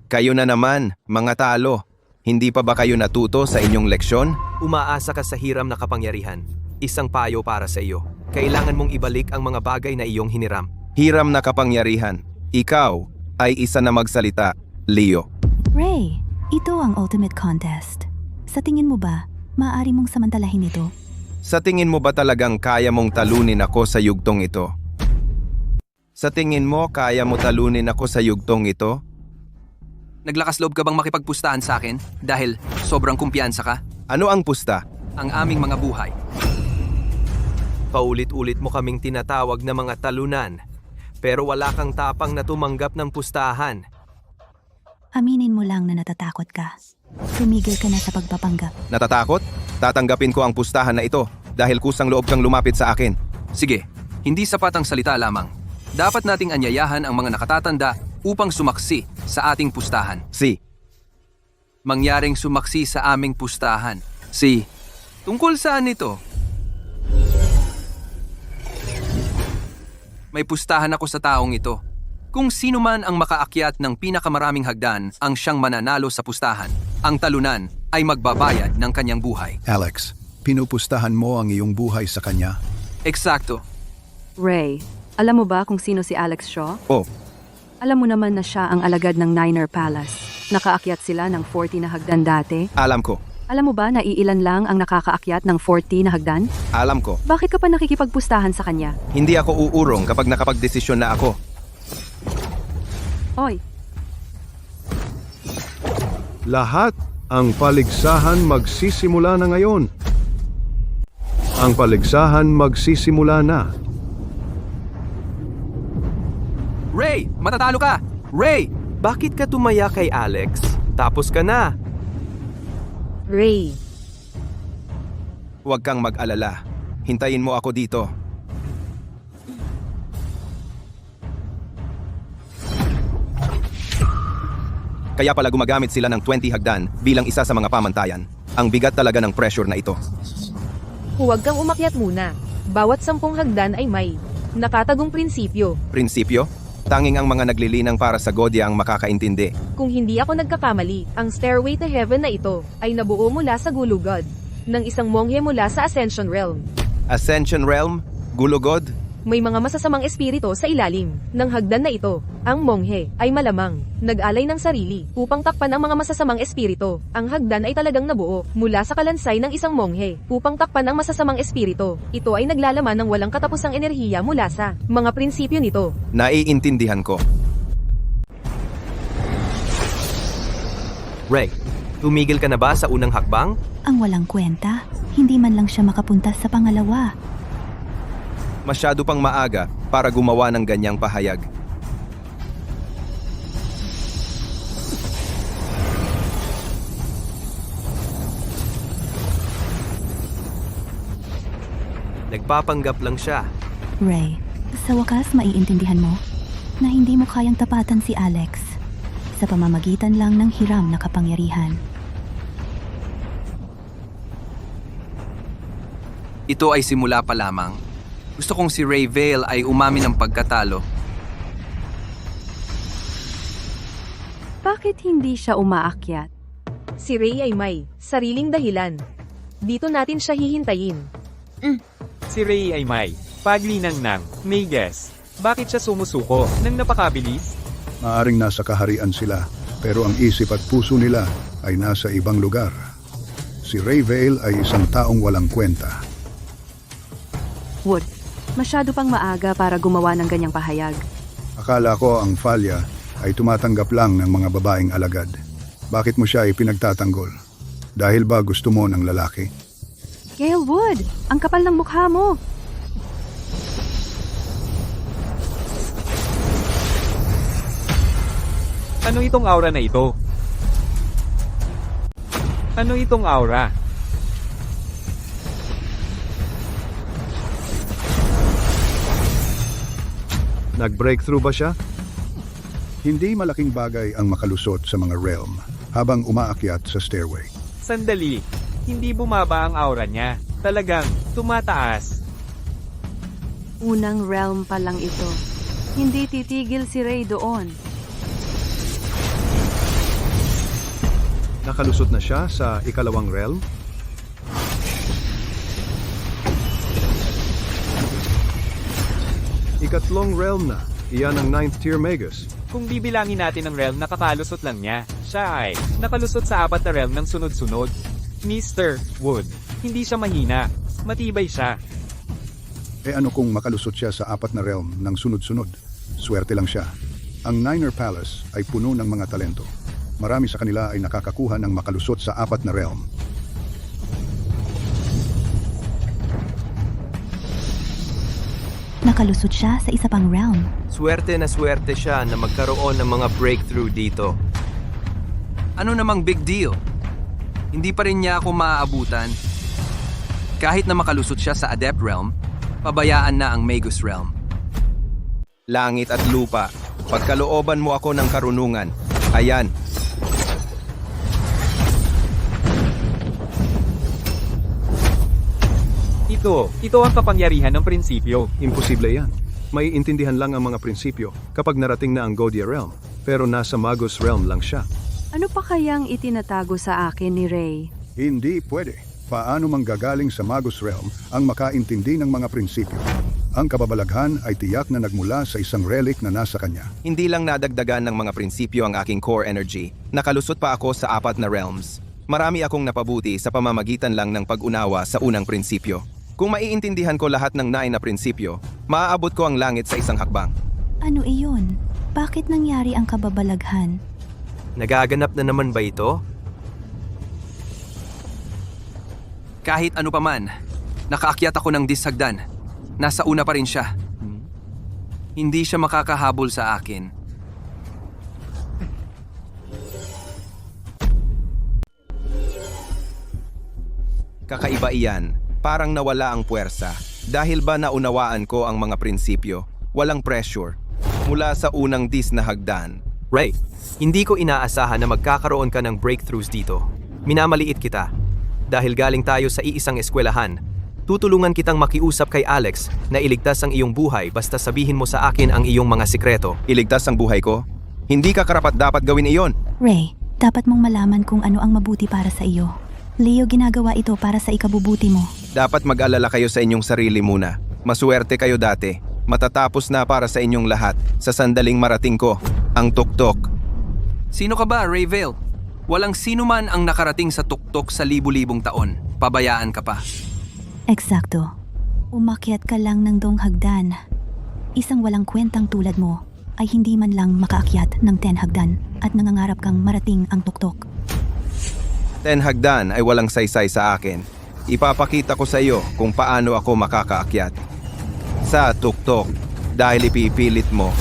Kayo na naman, mga talo. Hindi pa ba kayo natuto sa inyong leksyon? Umaasa ka sa hiram na kapangyarihan. Isang payo para sa iyo. Kailangan mong ibalik ang mga bagay na iyong hiniram. Hiram na kapangyarihan. Ikaw ay isa na magsalita, Leo. Ray, ito ang Ultimate Contest. Sa tingin mo ba, maaari mong samantalahin ito? Sa tingin mo ba talagang kaya mong talunin ako sa yugtong ito? Sa tingin mo, kaya mo talunin ako sa yugtong ito? Naglakas loob ka bang makipagpustahan sa akin dahil sobrang kumpiyansa ka? Ano ang pusta? Ang aming mga buhay. Paulit-ulit mo kaming tinatawag na mga talunan. Pero wala kang tapang na tumanggap ng pustahan. Aminin mo lang na natatakot ka. Tumigil ka na sa pagpapanggap. Natatakot? Tatanggapin ko ang pustahan na ito dahil kusang loob kang lumapit sa akin. Sige, hindi sapat ang salita lamang. Dapat nating anyayahan ang mga nakatatanda upang sumaksi sa ating pustahan. Mangyaring sumaksi sa aming pustahan. Tungkol saan ito? May pustahan ako sa taong ito. Kung sino man ang makaakyat ng pinakamaraming hagdan ang siyang mananalo sa pustahan, ang talunan ay magbabayad ng kanyang buhay. Alex, pinupustahan mo ang iyong buhay sa kanya? Eksakto. Ray, alam mo ba kung sino si Alex Shaw? Alam mo naman na siya ang alagad ng Niner Palace. Nakaakyat sila ng 40 na hagdan dati. Alam ko. Alam mo ba na iilan lang ang nakakaakyat ng 40 na hagdan? Alam ko, Bakit ka pa nakikipagpustahan sa kanya? hindi ako uurong kapag nakapagdesisyon na ako. Oy, Lahat ang paligsahan magsisimula na ngayon. Ang paligsahan magsisimula na. Ray! Matatalo ka! Ray! Bakit ka tumaya kay Alex? Tapos ka na. Ray. Huwag kang mag-alala. Hintayin mo ako dito. Kaya pala gumagamit sila ng 20 hagdan bilang isa sa mga pamantayan. Ang bigat talaga ng pressure na ito. Huwag kang umakyat muna. Bawat 10 hagdan ay may nakatagong prinsipyo. Prinsipyo? Tanging ang mga naglilinang para sa Godya ang makakaintindi. Kung hindi ako nagkakamali, ang Stairway to Heaven na ito ay nabuo mula sa Gulugod ng isang monghe mula sa Ascension Realm. Ascension Realm? Gulugod? May mga masasamang espiritu sa ilalim ng hagdan na ito. Ang monghe ay malamang nag-alay ng sarili upang takpan ang mga masasamang espiritu. Ang hagdan ay talagang nabuo mula sa kalansay ng isang monghe upang takpan ang masasamang espiritu. Ito ay naglalaman ng walang katapusang enerhiya mula sa mga prinsipyo nito. Naiintindihan ko. Ray, tumigil ka na ba sa unang hakbang? Ang walang kwenta, hindi man lang siya makapunta sa pangalawa. Masyado pang maaga para gumawa ng ganyang pahayag. Nagpapanggap lang siya. Ray, sa wakas maiintindihan mo na hindi mo kayang tapatan si Alex sa pamamagitan lang ng hiram na kapangyarihan. Ito ay simula pa lamang. Gusto kong si Ray Vale ay umamin ng pagkatalo. bakit hindi siya umaakyat? Si Ray ay may sariling dahilan. Dito natin siya hihintayin. Si Ray ay may paglinang ng may guess. Bakit siya sumusuko nang napakabilis? Maaring nasa kaharian sila, pero ang isip at puso nila ay nasa ibang lugar. Si Ray Vale ay isang taong walang kwenta. Wood, masyado pang maaga para gumawa ng ganyang pahayag. Akala ko ang Falya ay tumatanggap lang ng mga babaeng alagad. Bakit mo siya ipinagtatanggol? Dahil ba gusto mo ng lalaki? Gale Wood, ang kapal ng mukha mo. Ano itong aura na ito? Ano itong aura? Nag-breakthrough ba siya? Hindi malaking bagay ang makalusot sa mga realm habang umaakyat sa stairway. Sandali, hindi bumaba ang aura niya. Talagang tumataas. Unang realm pa lang ito. Hindi titigil si Ray doon. Nakalusot na siya sa ikalawang realm? Ikatlong realm na. Iyan ang 9th tier Magus. Kung bibilangin natin ang realm na kakalusot lang niya, siya ay nakalusot sa 4 na realm ng sunod-sunod. Mr. Wood, hindi siya mahina. Matibay siya. E ano kung makalusot siya sa 4 na realm ng sunod-sunod? Swerte lang siya. Ang Niner Palace ay puno ng mga talento. Marami sa kanila ay nakakakuha ng makalusot sa 4 na realm. Nakalusot siya sa isa pang realm. Swerte na swerte siya na magkaroon ng mga breakthrough dito. Ano namang big deal? Hindi pa rin niya ako maaabutan. Kahit na makalusot siya sa Adept Realm, pabayaan na ang Magus Realm. Langit at lupa, pagkalooban mo ako ng karunungan. Ayan. Ito ang kapangyarihan ng prinsipyo. Imposible yan. May intindihan lang ang mga prinsipyo kapag narating na ang Godia Realm, pero nasa Magus Realm lang siya. Ano pa kayang itinatago sa akin ni Ray? Hindi pwede. Paano manggagaling sa Magus Realm ang makaintindi ng mga prinsipyo? Ang kababalaghan ay tiyak na nagmula sa isang relic na nasa kanya. Hindi lang nadagdagan ng mga prinsipyo ang aking core energy. Nakalusot pa ako sa 4 na realms. Marami akong napabuti sa pamamagitan lang ng pag-unawa sa unang prinsipyo. Kung maiintindihan ko lahat ng 9 na prinsipyo, maaabot ko ang langit sa isang hakbang. Ano iyon? Bakit nangyari ang kababalaghan? Nagaganap na naman ba ito? Kahit ano paman, nakaakyat ako ng hagdan. Nasa una pa rin siya. Hindi siya makakahabol sa akin. Kakaiba iyan, parang nawala ang puwersa. Dahil ba naunawaan ko ang mga prinsipyo, walang pressure, mula sa unang na hagdan. Ray, hindi ko inaasahan na magkakaroon ka ng breakthroughs dito. Minamaliit kita. Dahil galing tayo sa iisang eskwelahan, tutulungan kitang makiusap kay Alex na iligtas ang iyong buhay basta sabihin mo sa akin ang iyong mga sikreto. Iligtas ang buhay ko? Hindi ka karapat-dapat gawin iyon. Ray, dapat mong malaman kung ano ang mabuti para sa iyo. Leo, ginagawa ito para sa ikabubuti mo. Dapat mag-alala kayo sa inyong sarili muna. Maswerte kayo dati. Matatapos na para sa inyong lahat sa sandaling marating ko, ang tuktok. Sino ka ba, Ray Vale? Walang sino man ang nakarating sa tuktok sa libu-libong taon. Pabayaan ka pa. Eksakto. Umakyat ka lang ng hagdan. Isang walang kwentang tulad mo ay hindi man lang makaakyat ng 10 hagdan at nangangarap kang marating ang tuktok. 10 hagdan ay walang saysay sa akin. Ipapakita ko sa iyo kung paano ako makakaakyat. Sa tuktok, dahil ipipilit mo.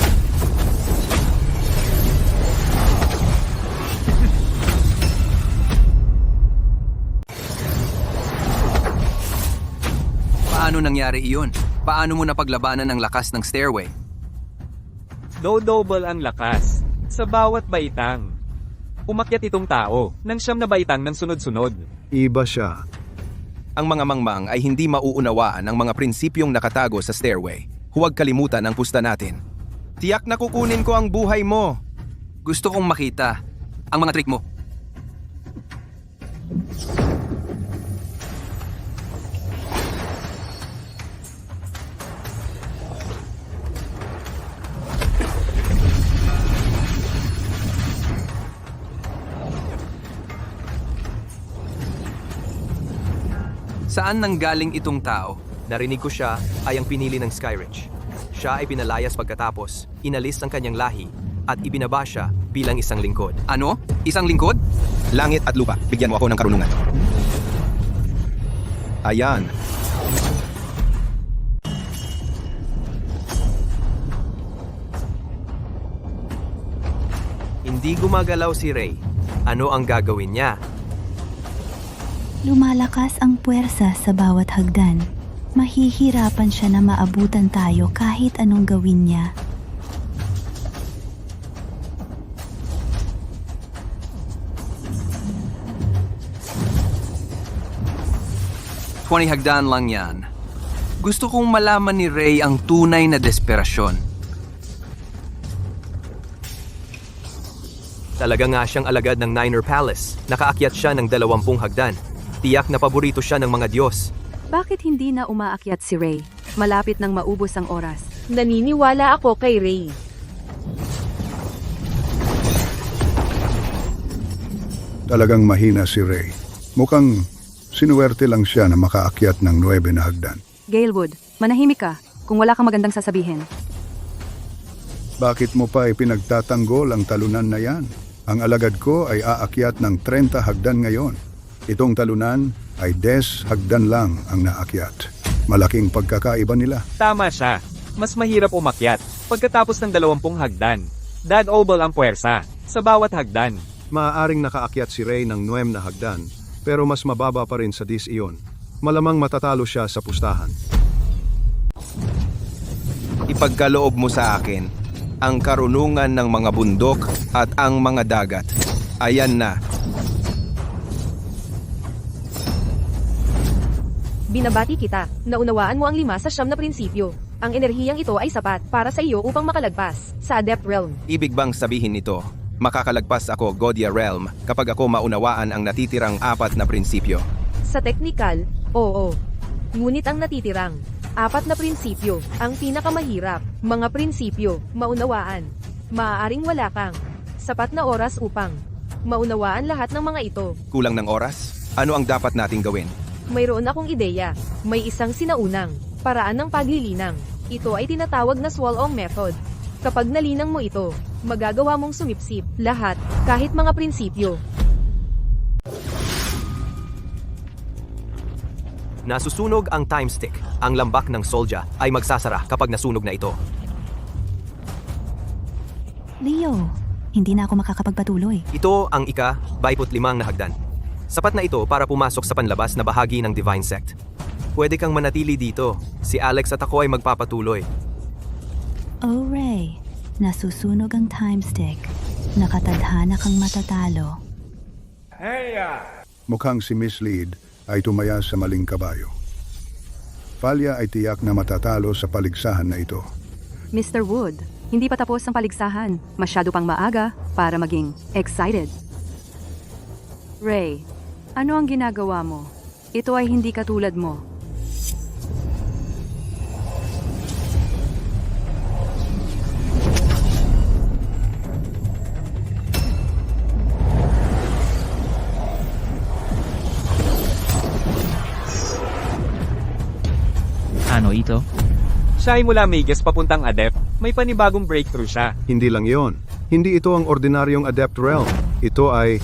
Paano nangyari iyon? Paano mo napaglabanan ang lakas ng stairway? Double ang lakas sa bawat baitang. Umakyat itong tao ng 9 na baitang ng sunod-sunod. Iba siya. Ang mga mangmang ay hindi mauunawaan ang mga prinsipyong nakatago sa stairway. Huwag kalimutan ang pusta natin. Tiyak na kukunin ko ang buhay mo. Gusto kong makita ang mga trick mo. Saan nanggaling itong tao? Narinig ko siya ay ang pinili ng Skyridge. Siya ay pinalayas pagkatapos, inalis ang kanyang lahi, at ibinaba siya bilang isang lingkod. Ano? Isang lingkod? Langit at lupa, bigyan mo ako ng karunungan. Ayan. Hindi gumagalaw si Ray. Ano ang gagawin niya? Lumalakas ang puwersa sa bawat hagdan. Mahihirapan siya na maabutan tayo kahit anong gawin niya. Hagdan lang yan. Gusto kong malaman ni Ray ang tunay na desperasyon. Talaga nga siyang alagad ng Niner Palace. Nakaakyat siya ng 20 hagdan. Tiyak na paborito siya ng mga Diyos. Bakit hindi na umaakyat si Ray? Malapit nang maubos ang oras. Naniniwala ako kay Ray. Talagang mahina si Ray. Mukhang sinuwerte lang siya na makaakyat ng 9 na hagdan. Galewood, manahimik ka kung wala kang magandang sasabihin. Bakit mo pa ipinagtatanggol ang talunan na yan? Ang alagad ko ay aakyat ng 30 hagdan ngayon. Itong talunan ay 10 hagdan lang ang naakyat. Malaking pagkakaiba nila. Tama siya. Mas mahirap umakyat pagkatapos ng 20 hagdan. Double ang puwersa sa bawat hagdan. Maaaring nakaakyat si Ray ng 9 na hagdan, pero mas mababa pa rin sa iyon. Malamang matatalo siya sa pustahan. Ipagkaloob mo sa akin ang karunungan ng mga bundok at ang mga dagat. Ayan na. Binabati kita. Naunawaan mo ang 5 sa 9 na prinsipyo. Ang enerhiyang ito ay sapat para sa iyo upang makalagpas sa Adept Realm. Ibig bang sabihin nito, makakalagpas ako Godia Realm kapag ako maunawaan ang natitirang 4 na prinsipyo? Sa teknikal, oo. Ngunit ang natitirang 4 na prinsipyo, ang pinakamahirap. Mga prinsipyo, maunawaan. Maaaring wala kang sapat na oras upang Maunawaan lahat ng mga ito. Kulang ng oras? Ano ang dapat nating gawin? Mayroon akong ideya. May isang sinaunang paraan ng paglilinang. Ito ay tinatawag na swallow method. Kapag nalinang mo ito, magagawa mong sumipsip lahat, kahit mga prinsipyo. Nasusunog ang time stick. Ang lambak ng soldier ay magsasara kapag nasunog na ito. Leo, hindi na ako makakapagpatuloy. Ito ang ika-25 na hagdan. Sapat na ito para pumasok sa panlabas na bahagi ng Divine Sect. Pwede kang manatili dito. Si Alex at ako ay magpapatuloy. Oh, Ray, nasusunog ang time stick. Nakatadhana kang matatalo. Mukhang si Miss Lead ay tumaya sa maling kabayo. Falya ay tiyak na matatalo sa paligsahan na ito. Mr. Wood, hindi pa tapos ang paligsahan. Masyado pang maaga para maging excited. Ray, ano ang ginagawa mo? Ito ay hindi katulad mo. Ano ito? Siya ay mula Magus papuntang Adept. May panibagong breakthrough siya. Hindi lang yon. Hindi ito ang ordinaryong Adept Realm. Ito ay...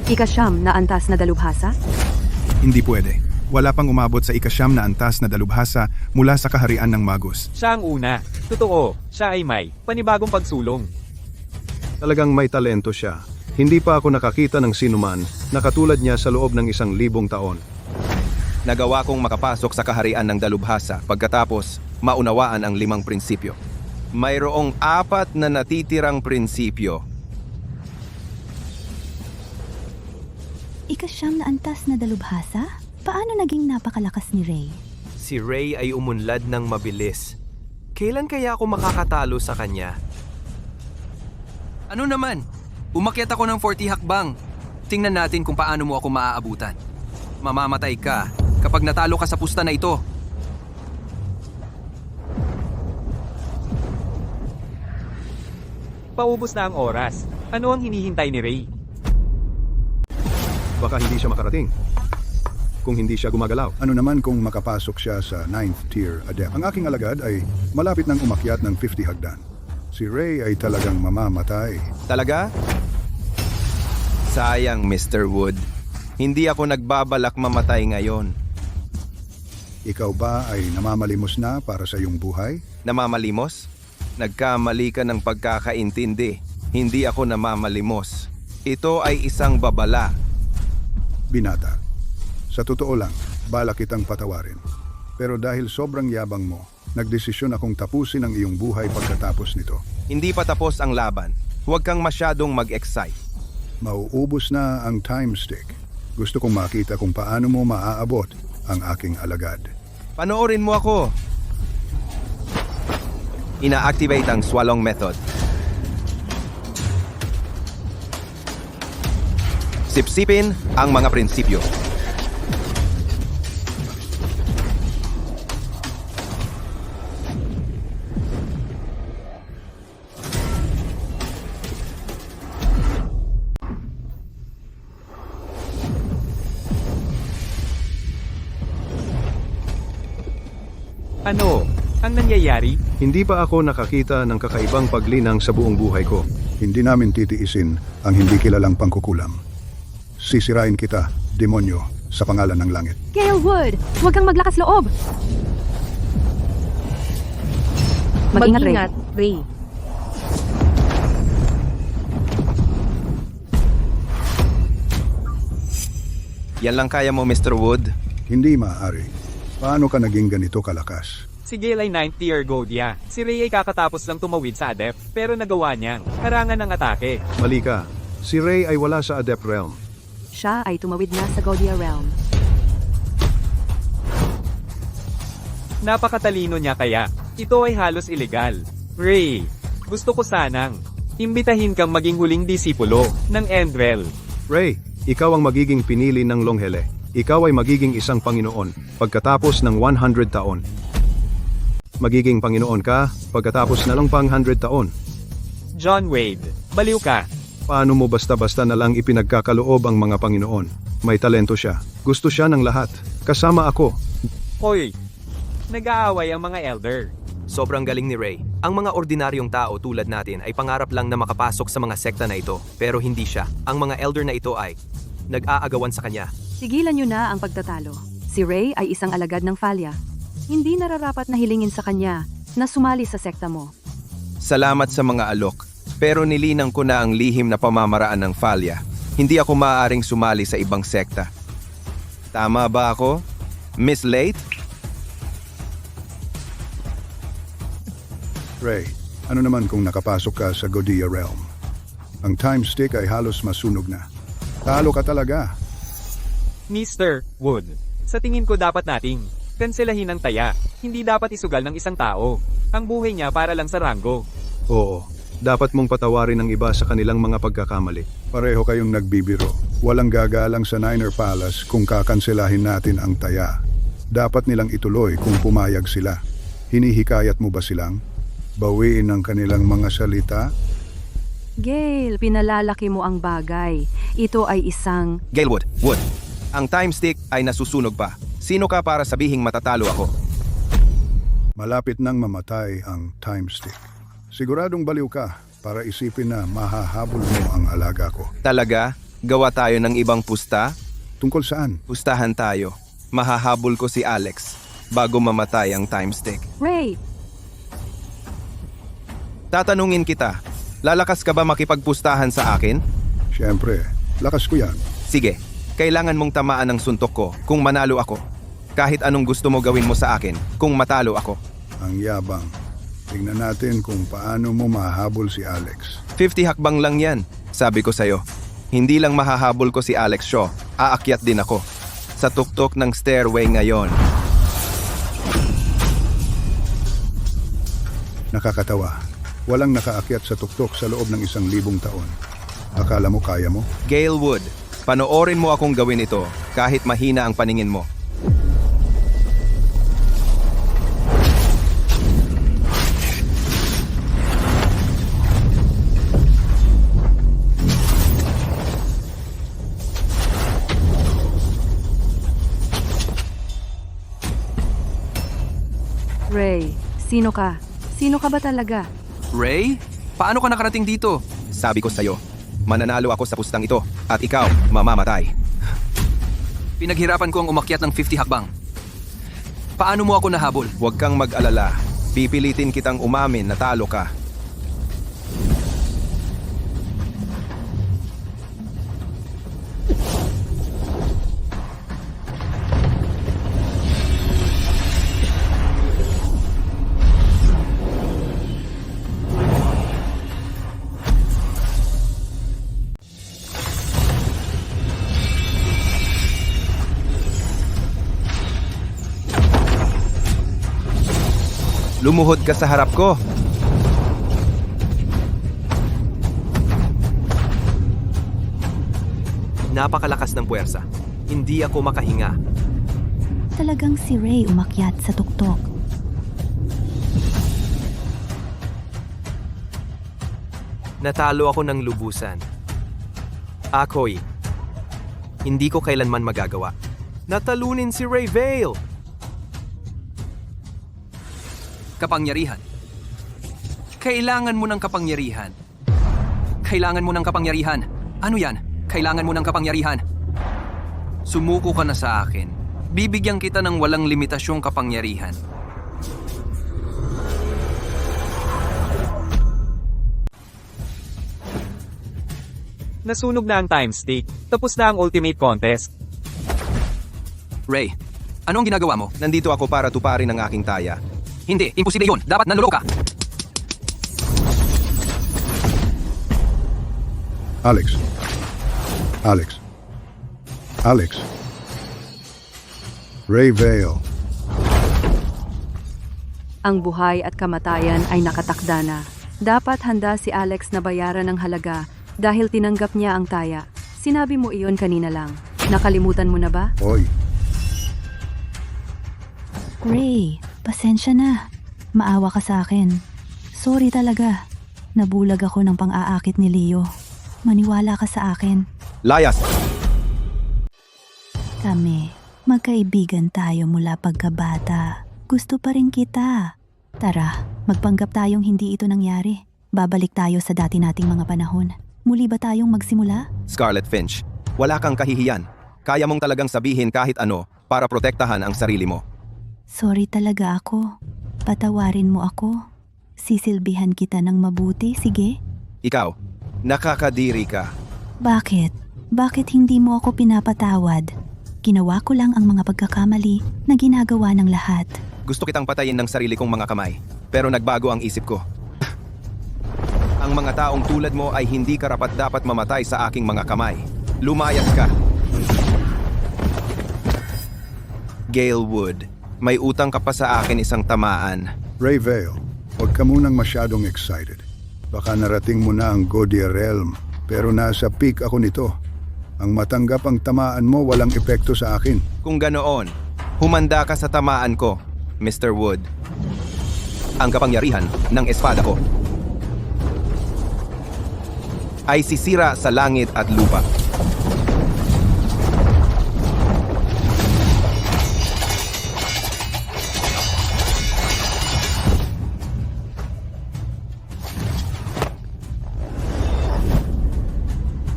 Ika-siyam na antas na dalubhasa? Hindi pwede. Wala pang umabot sa ika-siyam na antas na dalubhasa mula sa kaharian ng Magus. Siya ang una. Totoo, siya ay may panibagong pagsulong. Talagang may talento siya. Hindi pa ako nakakita ng sinuman na katulad niya sa loob ng 1,000 taon. Nagawa kong makapasok sa kaharian ng dalubhasa pagkatapos maunawaan ang 5 prinsipyo. Mayroong 4 na natitirang prinsipyo. Ika-siyam na antas na dalubhasa? Paano naging napakalakas ni Ray? Si Ray ay umunlad ng mabilis. Kailan kaya ako makakatalo sa kanya? Ano naman? Umakyat ako ng 40 hakbang. Tingnan natin kung paano mo ako maaabutan. Mamamatay ka kapag natalo ka sa pusta na ito. Paubos na ang oras. Ano ang hinihintay ni Ray? Baka hindi siya makarating. Kung hindi siya gumagalaw. Ano naman kung makapasok siya sa 9th tier Adept? Ang aking alagad ay malapit ng umakyat ng 50 hagdan. Si Ray ay talagang mamamatay. Talaga? Sayang, Mr. Wood. Hindi ako nagbabalak mamatay ngayon. Ikaw ba ay namamalimos na para sa iyong buhay? Namamalimos? Nagkamali ka ng pagkakaintindi. Hindi ako namamalimos. Ito ay isang babala. Binata, sa totoo lang, balak kitang patawarin. Pero dahil sobrang yabang mo, nagdesisyon akong tapusin ang iyong buhay pagkatapos nito. Hindi pa tapos ang laban. Huwag kang masyadong mag-excite. Mauubos na ang time stick. Gusto kong makita kung paano mo maaabot ang aking alagad. Panoorin mo ako. Ina-activate ang swallow method. Sipsipin ang mga prinsipyo. Ano ang nangyayari? Hindi pa ako nakakita ng kakaibang paglinang sa buong buhay ko. Hindi namin titiisin ang hindi kilalang pangkukulam. Sisirain kita, demonyo, sa pangalan ng langit. Gale Wood, huwag kang maglakas loob. Mag-ingat, Ray. Mag-ingat, Ray. Yan lang kaya mo, Mr. Wood? Hindi maaari. Paano ka naging ganito kalakas? Si Gale ay 9th tier Godia. Si Ray ay kakatapos lang tumawid sa Adept, pero nagawa niyang harangan ng atake. Mali ka. Si Ray ay wala sa Adept Realm. Siya ay tumawid na sa Godia Realm. Napakatalino niya kaya. Ito ay halos ilegal. Ray, gusto ko sanang imbitahin kang maging huling disipulo ng Endrel. Ray, ikaw ang magiging pinili ng Longhele. Ikaw ay magiging isang Panginoon pagkatapos ng 100 taon. Magiging Panginoon ka pagkatapos na lang pang 100 taon. John Wade, baliw ka. Paano mo basta-basta na lang ipinagkakaloob ang mga Panginoon? May talento siya. Gusto siya ng lahat. Kasama ako. Hoy, nag-aaway ang mga elder. Sobrang galing ni Ray. Ang mga ordinaryong tao tulad natin ay pangarap lang na makapasok sa mga sekta na ito, pero hindi siya. Ang mga elder na ito ay nag-aagawan sa kanya. Sigilan niyo na ang pagtatalo. Si Ray ay isang alagad ng Falya. Hindi nararapat na hilingin sa kanya na sumali sa sekta mo. Salamat sa mga alok, pero nilinang ko na ang lihim na pamamaraan ng Falya. Hindi ako maaaring sumali sa ibang sekta. Tama ba ako, Miss Late? Ray, ano naman kung nakapasok ka sa Godia Realm? Ang time stick ay halos masunog na. Talo ka talaga. Mr. Wood, sa tingin ko dapat nating kanselahin ang taya. Hindi dapat isugal ng isang tao. Ang buhay niya para lang sa ranggo. Oo, dapat mong patawarin ang iba sa kanilang mga pagkakamali. Pareho kayong nagbibiro. Walang gagalang sa Niner Palace kung kakanselahin natin ang taya. Dapat nilang ituloy kung pumayag sila. Hinihikayat mo ba silang bawiin ang kanilang mga salita? Gale, pinalalaki mo ang bagay. Ito ay isang... Gale Wood. Ang time stick ay nasusunog pa. Sino ka para sabihing matatalo ako? Malapit nang mamatay ang time stick. Siguradong baliw ka para isipin na mahahabol mo ang alaga ko. Talaga? Gawa tayo ng ibang pusta? Tungkol saan? Pustahan tayo. Mahahabol ko si Alex bago mamatay ang time stick. Ray! Tatanungin kita, lalakas ka ba makipagpustahan sa akin? Siyempre, lakas ko yan. Sige, kailangan mong tamaan ng suntok ko kung manalo ako. Kahit anong gusto mo gawin mo sa akin kung matalo ako. Ang yabang. Tingnan natin kung paano mo mahahabol si Alex. 50 hakbang lang yan, sabi ko sa'yo. Hindi lang mahahabol ko si Alex Shaw, aakyat din ako. Sa tuktok ng stairway ngayon. Nakakatawa. Walang nakaakyat sa tuktok sa loob ng 1,000 taon. Akala mo kaya mo? Gale Wood, panoorin mo akong gawin ito kahit mahina ang paningin mo. Ray, sino ka? Sino ka ba talaga? Ray? Paano ka nakarating dito? Sabi ko sa'yo, mananalo ako sa pustang ito at ikaw mamamatay. Pinaghirapan ko ang umakyat ng 50 hakbang. Paano mo ako nahabol? Huwag kang mag-alala. Pipilitin kitang umamin na talo ka. Lumuhod ka sa harap ko. Napakalakas ng puwersa. Hindi ako makahinga. Talagang si Ray umakyat sa tuktok. Natalo ako ng lubusan. Ako'y hindi ko kailanman magagawa. Natalunin si Ray Vale! Kapangyarihan. Kailangan mo ng kapangyarihan. Kailangan mo ng kapangyarihan. Ano yan? Kailangan mo ng kapangyarihan. Sumuko ka na sa akin. Bibigyan kita ng walang limitasyong kapangyarihan. Nasunog na ang time stick. Tapos na ang ultimate contest. Ray, ano ang ginagawa mo? Nandito ako para tuparin ang aking taya. Hindi, imposible yun. Dapat nanlolo ka. Alex. Ray Vale. Ang buhay at kamatayan ay nakatakda na. Dapat handa si Alex na bayaran ng halaga dahil tinanggap niya ang taya. Sinabi mo iyon kanina lang. Nakalimutan mo na ba? Hoy, Ray, pasensya na. Maawa ka sa akin. Sorry talaga. Nabulag ako ng pang-aakit ni Leo. Maniwala ka sa akin. Layas! Kami, magkaibigan tayo mula pagkabata. Gusto pa rin kita. Tara, magpanggap tayong hindi ito nangyari. Babalik tayo sa dati nating mga panahon. Muli ba tayong magsimula? Scarlet Finch, wala kang kahihiyan. Kaya mong talagang sabihin kahit ano para protektahan ang sarili mo. Sorry talaga ako. Patawarin mo ako. Sisilbihan kita ng mabuti, sige? Ikaw, nakakadiri ka. Bakit? Bakit hindi mo ako pinapatawad? Ginawa ko lang ang mga pagkakamali na ginagawa ng lahat. Gusto kitang patayin ng sarili kong mga kamay, pero nagbago ang isip ko. Ang mga taong tulad mo ay hindi karapat-dapat mamatay sa aking mga kamay. Lumayas ka. Gale Wood, may utang ka pa sa akin isang tamaan. Ray Vale, huwag ka munang masyadong excited. Baka narating mo na ang Godia Realm, pero nasa peak ako nito. Ang matanggap ang tamaan mo walang epekto sa akin. Kung ganoon, humanda ka sa tamaan ko, Mr. Wood. Ang kapangyarihan ng espada ko ay sisira sa langit at lupa.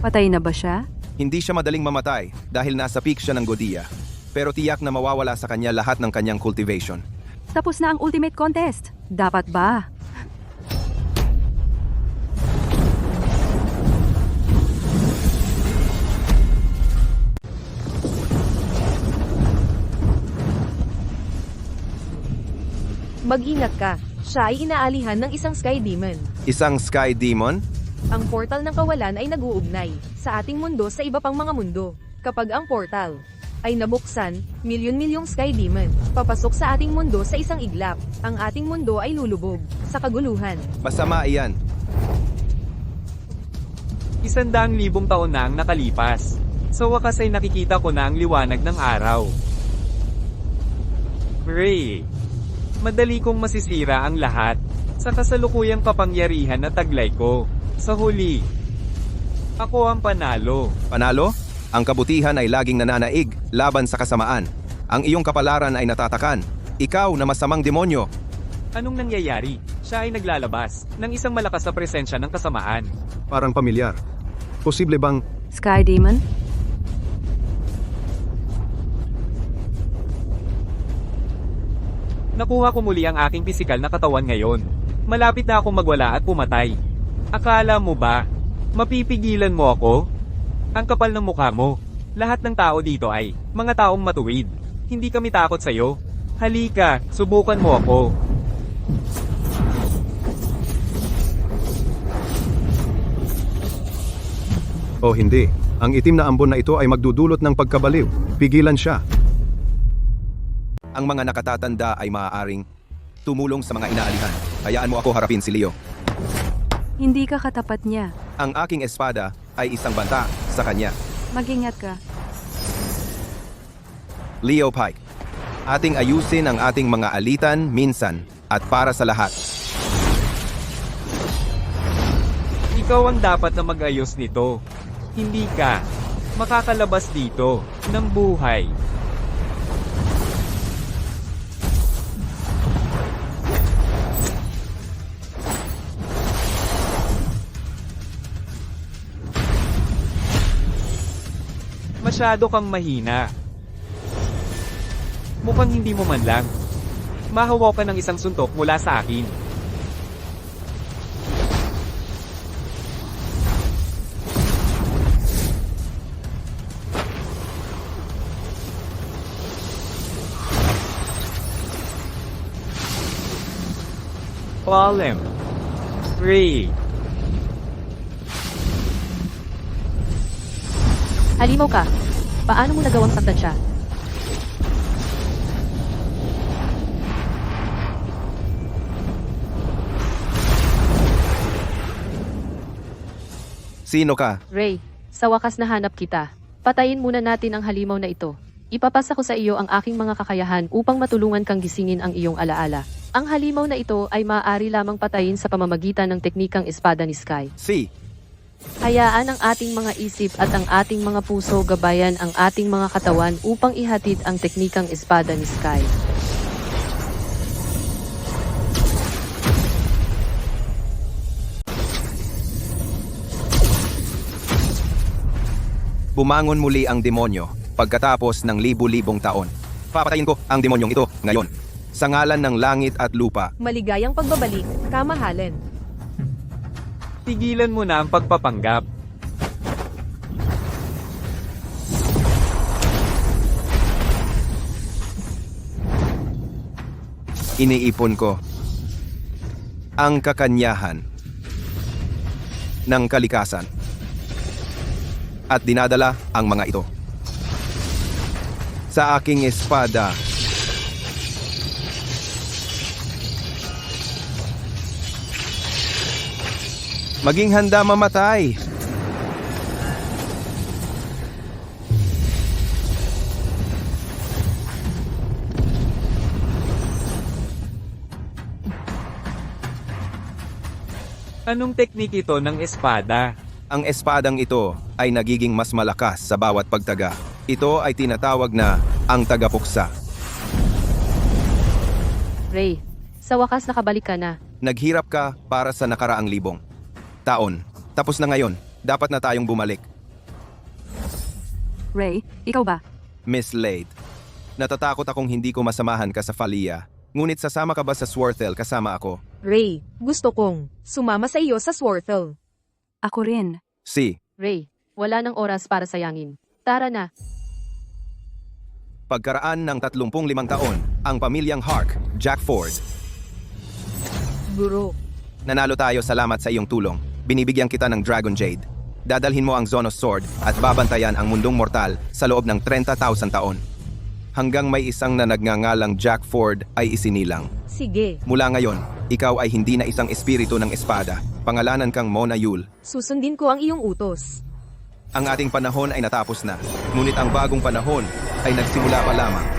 Patay na ba siya? Hindi siya madaling mamatay dahil nasa peak siya ng Godia. Pero tiyak na mawawala sa kanya lahat ng kanyang cultivation. Tapos na ang ultimate contest. Dapat ba? Mag-ingat ka. Siya ay inaalihan ng isang Sky Demon. Isang Sky Demon? Ang portal ng kawalan ay nag-uugnay sa ating mundo sa iba pang mga mundo. Kapag ang portal ay nabuksan, milyon-milyong Sky Demon papasok sa ating mundo sa isang iglap. Ang ating mundo ay lulubog sa kaguluhan. Masama iyan. 100,000 taon na ang nakalipas. Sa wakas ay nakikita ko na ang liwanag ng araw. Ray, madali kong masisira ang lahat sa kasalukuyang kapangyarihan na taglay ko. Sa huli, ako ang panalo. Panalo? Ang kabutihan ay laging nananaig laban sa kasamaan. Ang iyong kapalaran ay natatakan. Ikaw na masamang demonyo. Anong nangyayari? Siya ay naglalabas ng isang malakas na presensya ng kasamaan. Parang pamilyar. Posible bang Sky Demon? Nakuha ko muli ang aking pisikal na katawan ngayon. Malapit na akong magwala at pumatay. Akala mo ba, mapipigilan mo ako? Ang kapal ng mukha mo. Lahat ng tao dito ay mga taong matuwid. Hindi kami takot sa'yo. Halika, subukan mo ako. o hindi? Ang itim na ambon na ito ay magdudulot ng pagkabaliw. Pigilan siya. Ang mga nakatatanda ay maaaring tumulong sa mga inaalihan. Hayaan mo ako harapin si Leo. Hindi ka katapat niya. Ang aking espada ay isang banta sa kanya. Mag-ingat ka. Leo Pike, ating ayusin ang ating mga alitan minsan at para sa lahat. Ikaw ang dapat na mag-ayos nito. Hindi ka makakalabas dito ng buhay. Masyado kang mahina. Mukhang hindi mo man lang mahawakan ng isang suntok mula sa akin. Fallen. Free. Halimaw ka. Paano mo nagawang saktan siya? Sino ka? Ray, sa wakas nahanap kita. Patayin muna natin ang halimaw na ito. Ipapasa ko sa iyo ang aking mga kakayahan upang matulungan kang gisingin ang iyong alaala. Ang halimaw na ito ay maaari lamang patayin sa pamamagitan ng teknikang espada ni Sky. Si, Hayaan ang ating mga isip at ang ating mga puso gabayan ang ating mga katawan upang ihatid ang teknikang espada ni Sky. bumangon muli ang demonyo pagkatapos ng libu-libong taon. Papatayin ko ang demonyong ito ngayon. Sa ngalan ng langit at lupa. Maligayang pagbabalik, kamahalan. Tigilan mo na ang pagpapanggap. Iniipon ko ang kakanyahan ng kalikasan at dinadala ang mga ito sa aking espada. Maging handa mamatay. Anong teknik ito ng espada? Ang espadang ito ay nagiging mas malakas sa bawat pagtaga. Ito ay tinatawag na ang tagapuksa. Ray, sa wakas nakabalik ka na. Naghirap ka para sa nakaraang libong taon. Tapos na ngayon, dapat na tayong bumalik. Ray, ikaw ba? Miss Lade, natatakot akong hindi ko masamahan ka sa Falia. Ngunit sasama ka ba sa Swarthel kasama ako? Ray, gusto kong sumama sa iyo sa Swarthel. Ako rin. Si, Ray, wala nang oras para sayangin. Tara na. pagkaraan ng 35 taon, ang pamilyang Hark, Jack Ford. Buro. Nanalo tayo, salamat sa iyong tulong. Binibigyan kita ng Dragon Jade. Dadalhin mo ang Zonos Sword at babantayan ang mundong mortal sa loob ng 30,000 taon. Hanggang may isang na nagngangalang Jack Ford ay isinilang. Sige. Mula ngayon, ikaw ay hindi na isang espiritu ng espada. Pangalanan kang Mona Yule. Susundin ko ang iyong utos. Ang ating panahon ay natapos na, ngunit ang bagong panahon ay nagsimula pa lamang.